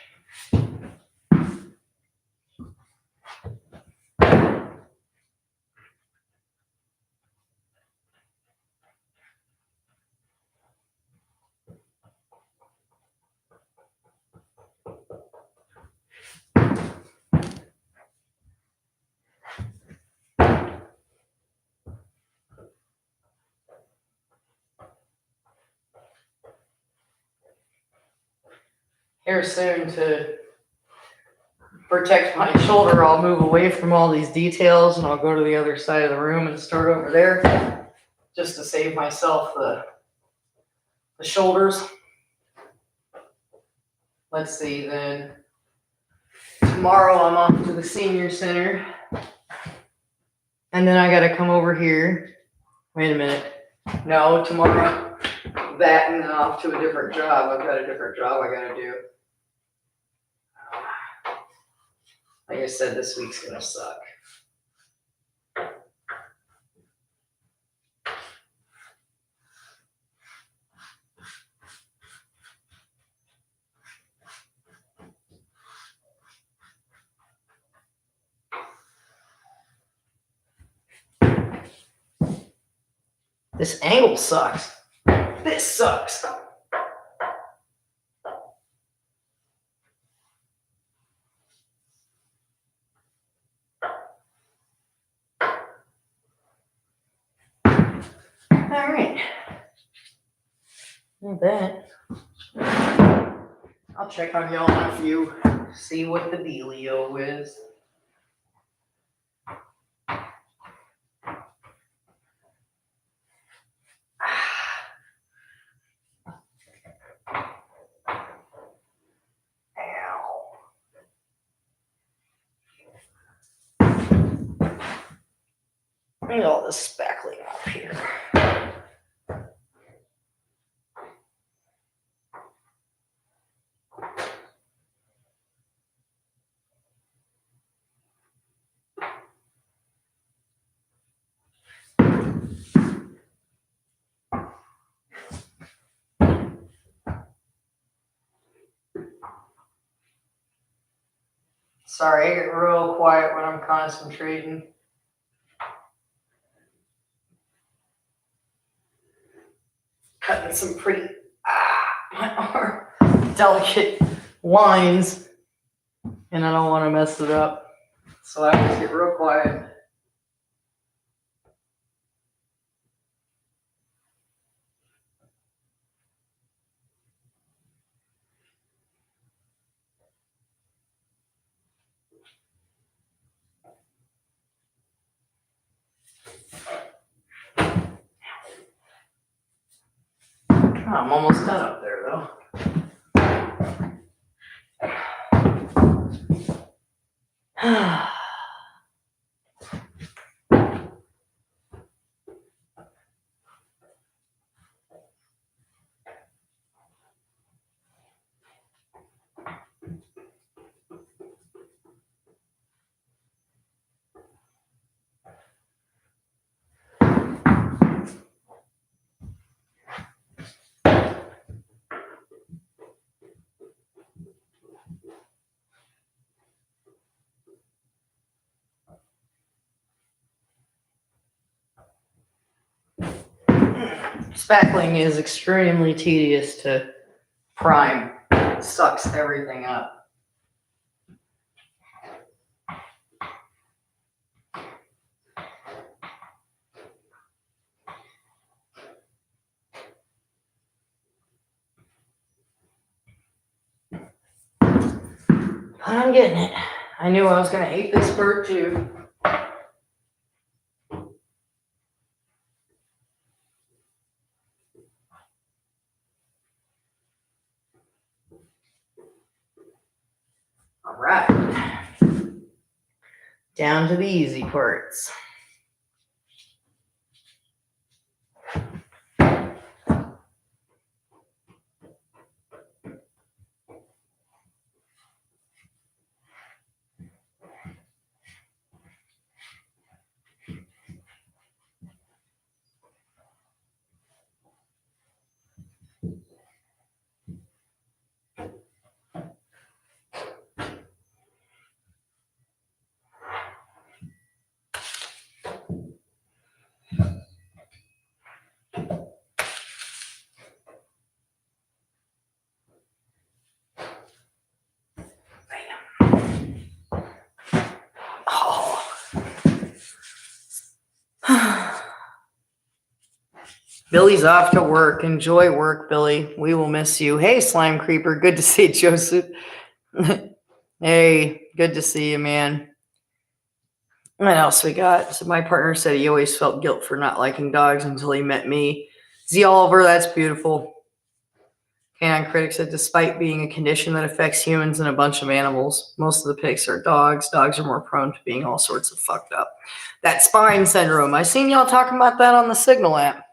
Here soon, to protect my shoulder, I'll move away from all these details and I'll go to the other side of the room and start over there just to save myself the shoulders. Let's see, then tomorrow I'm off to the senior center and then I gotta come over here. Wait a minute. No, tomorrow that and then off to a different job. I've got a different job I gotta do. Like I said, this week's gonna suck. This angle sucks. This sucks. All right. Not bad. I'll check on y'all in a few, see what the dealio is. Look at all this spackling up here. Sorry, I get real quiet when I'm concentrating. Cutting some pretty, my arm, delicate lines, and I don't want to mess it up. So I have to get real quiet. Oh, I'm almost done up there though. Spackling is extremely tedious to prime. It sucks everything up. But I'm getting it. I knew I was going to hate this bird too. All right. Down to the easy parts. Billy's off to work. Enjoy work, Billy. We will miss you. Hey, Slime Creeper. Good to see you, Joseph. Hey, good to see you, man. What else we got? So my partner said he always felt guilt for not liking dogs until he met me. Z Oliver, that's beautiful. Canine Critic said, despite being a condition that affects humans and a bunch of animals, most of the pigs are dogs. Dogs are more prone to being all sorts of fucked up. That spine syndrome. I seen y'all talking about that on the Signal app.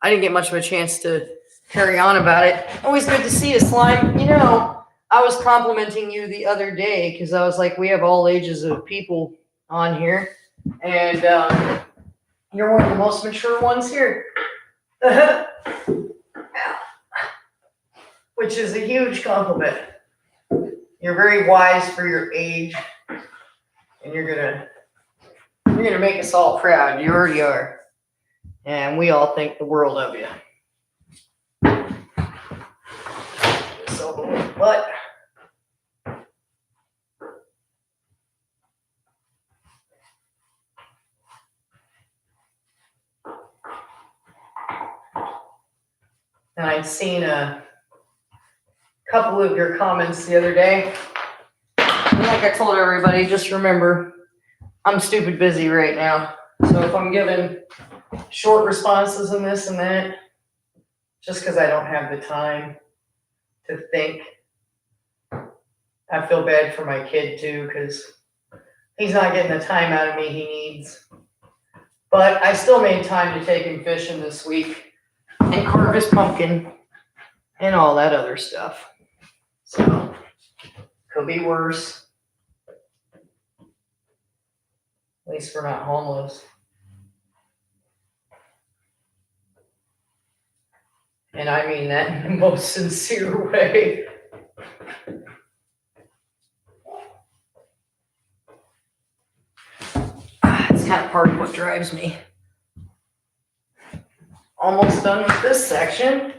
I didn't get much of a chance to carry on about it. Always good to see you, Slime. You know, I was complimenting you the other day because I was like, we have all ages of people on here, and you're one of the most mature ones here. Which is a huge compliment. You're very wise for your age, and you're gonna make us all proud. You already are, and we all think the world of you. So, but and I'd seen a couple of your comments the other day. And like I told everybody, just remember, I'm stupid busy right now. So if I'm giving short responses and this and that, just because I don't have the time to think. I feel bad for my kid too, because he's not getting the time out of me he needs. But I still made time to take him fishing this week and carve his pumpkin and all that other stuff. So, could be worse. At least we're not homeless. And I mean that in the most sincere way. It's kind of part of what drives me. Almost done with this section.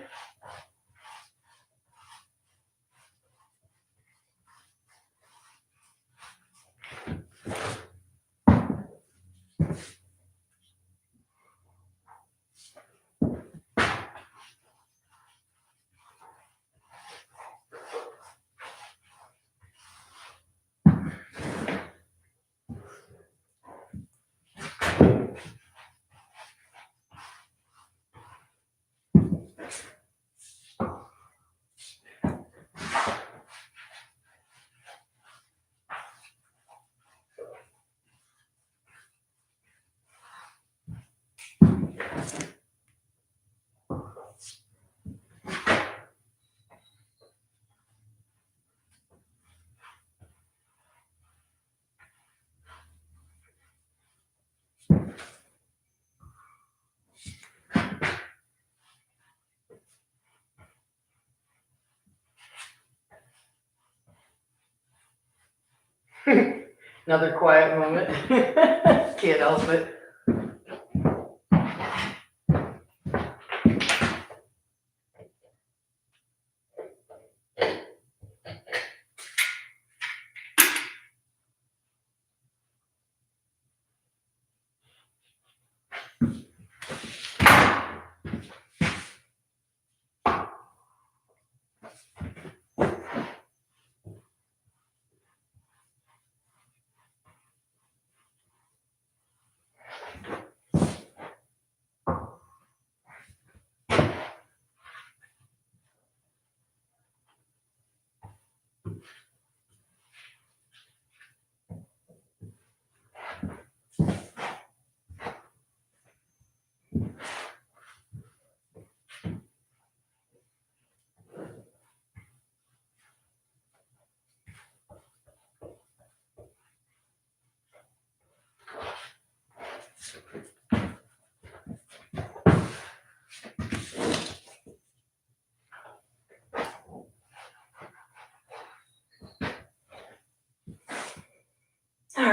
Another quiet moment. Can't help it.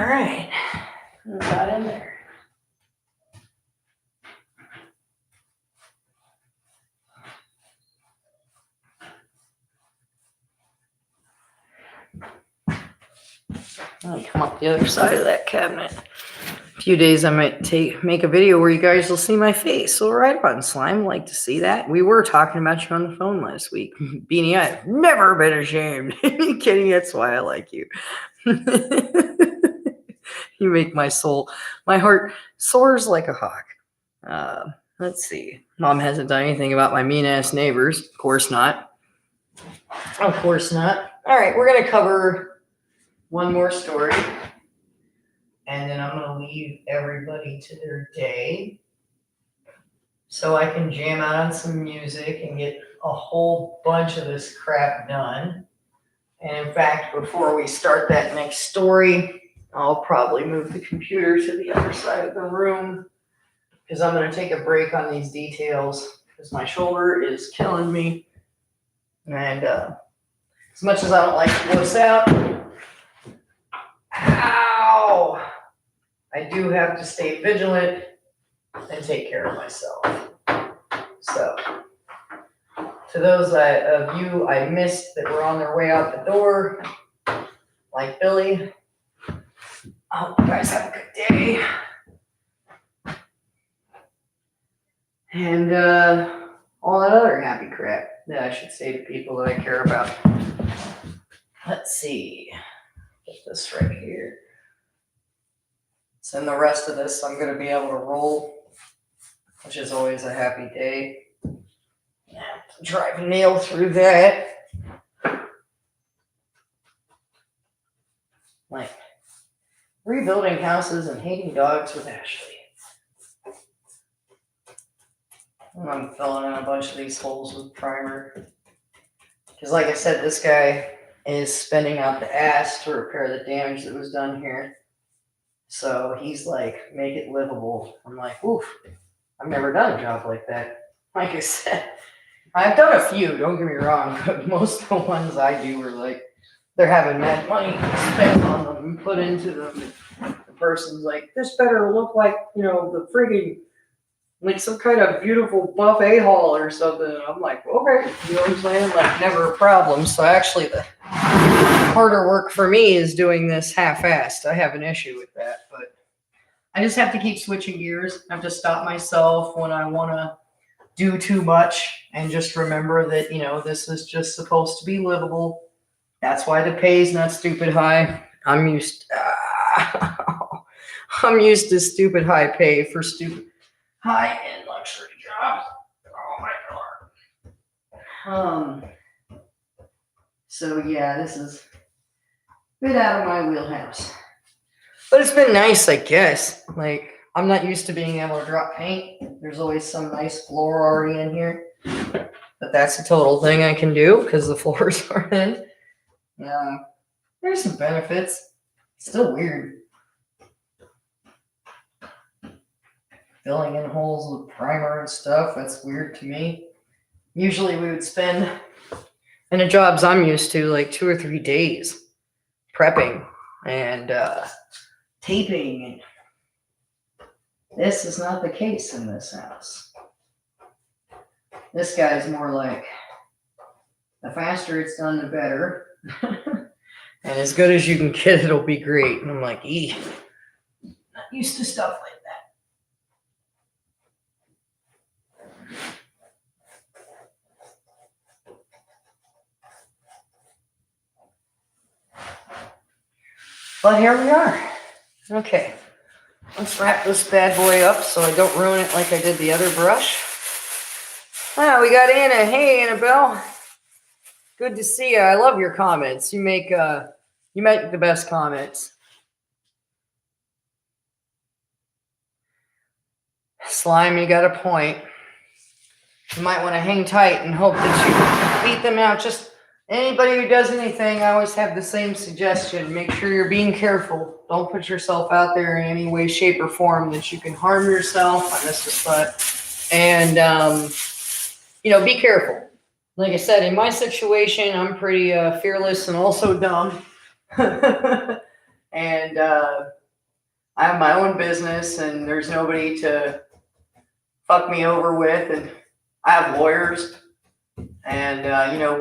right. Got in there. I'll come up the other side of that cabinet. A few days I might make a video where you guys will see my face. So right button slime, like to see that. We were talking about you on the phone last week. Beanie, I've never been ashamed. You kidding? That's why I like you. You make my heart soars like a hawk. Let's see. Mom hasn't done anything about my mean ass neighbors. Of course not. Of course not. All right, we're gonna cover one more story. And then I'm going to leave everybody to their day so I can jam out on some music and get a whole bunch of this crap done. And in fact, before we start that next story, I'll probably move the computer to the other side of the room because I'm going to take a break on these details because my shoulder is killing me. And as much as I don't like to wuss out, ow! I do have to stay vigilant and take care of myself. So, to those of you I missed that were on their way out the door, like Billy, I hope you guys have a good day. And all that other happy crap that I should say to people that I care about. Let's see. Get this right here. So in the rest of this, I'm going to be able to roll, which is always a happy day. Yeah, drive a nail through that. Like rebuilding houses and hating dogs with Ashley. And I'm filling in a bunch of these holes with primer. Because like I said, this guy is spending out the ass to repair the damage that was done here. So he's like, make it livable. I'm like, oof, I've never done a job like that. Like I said, I've done a few, don't get me wrong, but most of the ones I do are like, they're having mad money spent on them and put into them. The person's like, this better look like, the friggin', like some kind of beautiful buffet hall or something. And I'm like, okay, you know what I'm saying? Like, never a problem. So actually, the harder work for me is doing this half-assed. I have an issue with that, but I just have to keep switching gears. I have to stop myself when I want to do too much and just remember that, this is just supposed to be livable. That's why the pay is not stupid high. I'm used to stupid high pay for stupid high-end luxury jobs. Oh my God. So yeah, this is a bit out of my wheelhouse. But it's been nice, I guess. Like, I'm not used to being able to drop paint. There's always some nice floor already in here. But that's a total thing I can do because the floors are in. There's some benefits. Still weird. Filling in holes with primer and stuff, that's weird to me. Usually we would spend, in the jobs I'm used to, like 2 or 3 days prepping and taping. This is not the case in this house. This guy's more like, the faster it's done, the better. And as good as you can get, it'll be great. And I'm like, not used to stuff like that. But here we are. Okay. Let's wrap this bad boy up so I don't ruin it like I did the other brush. We got Anna. Hey, Annabelle. Good to see you. I love your comments. You make the best comments. Slime, you got a point. You might want to hang tight and hope that you beat them out. Just anybody who does anything, I always have the same suggestion. Make sure you're being careful. Don't put yourself out there in any way, shape, or form that you can harm yourself. I missed a spot. And, be careful. Like I said, in my situation, I'm pretty fearless and also dumb. And I have my own business, and there's nobody to fuck me over with. And I have lawyers. And,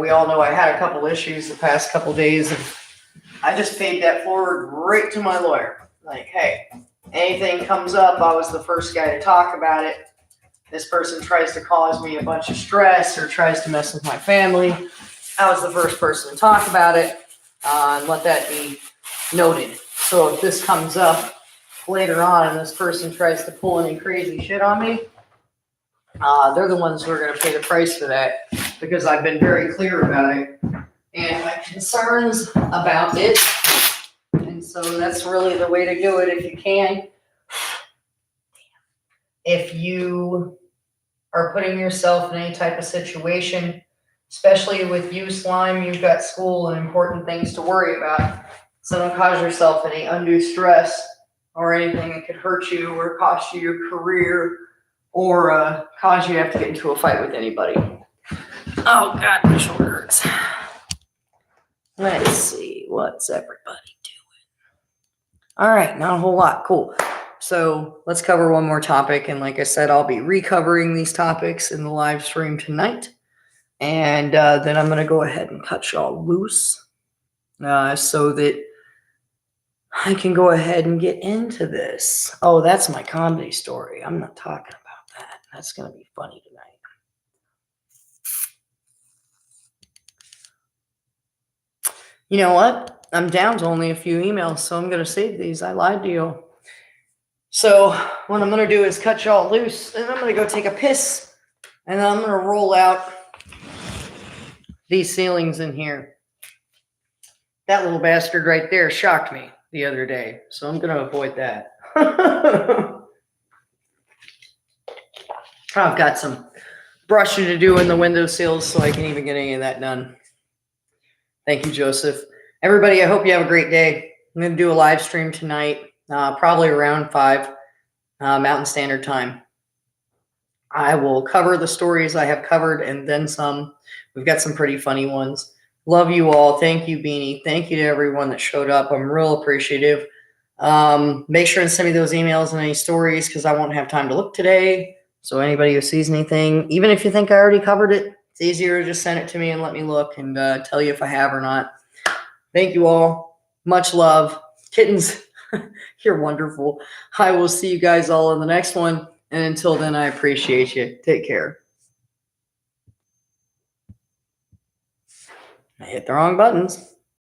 we all know I had a couple issues the past couple days. And I just paid that forward right to my lawyer. Like, hey, anything comes up, I was the first guy to talk about it. This person tries to cause me a bunch of stress or tries to mess with my family. I was the first person to talk about it, and let that be noted. So if this comes up later on and this person tries to pull any crazy shit on me, they're the ones who are going to pay the price for that, because I've been very clear about it and my concerns about it. And so that's really the way to do it if you can. If you are putting yourself in any type of situation, especially with you, Slime, you've got school and important things to worry about. So don't cause yourself any undue stress or anything that could hurt you or cost you your career or cause you to have to get into a fight with anybody. Oh, God, my shoulder hurts. Let's see. What's everybody doing? All right, not a whole lot. Cool. So let's cover one more topic. And like I said, I'll be recovering these topics in the live stream tonight. And then I'm going to go ahead and cut y'all loose so that I can go ahead and get into this. Oh, that's my comedy story. I'm not talking about that. That's going to be funny tonight. You know what? I'm down to only a few emails, so I'm going to save these. I lied to you. So what I'm going to do is cut y'all loose, and I'm going to go take a piss, and then I'm going to roll out these ceilings in here. That little bastard right there shocked me the other day, so I'm going to avoid that. I've got some brushing to do in the windowsills so I can even get any of that done. Thank you, Joseph. Everybody, I hope you have a great day. I'm going to do a live stream tonight, probably around 5 Mountain Standard Time. I will cover the stories I have covered and then some. We've got some pretty funny ones. Love you all. Thank you, Beanie. Thank you to everyone that showed up. I'm real appreciative. Make sure and send me those emails and any stories because I won't have time to look today. So anybody who sees anything, even if you think I already covered it, it's easier to just send it to me and let me look and tell you if I have or not. Thank you all. Much love. Kittens, you're wonderful. I will see you guys all in the next one. And until then, I appreciate you. Take care. I hit the wrong buttons.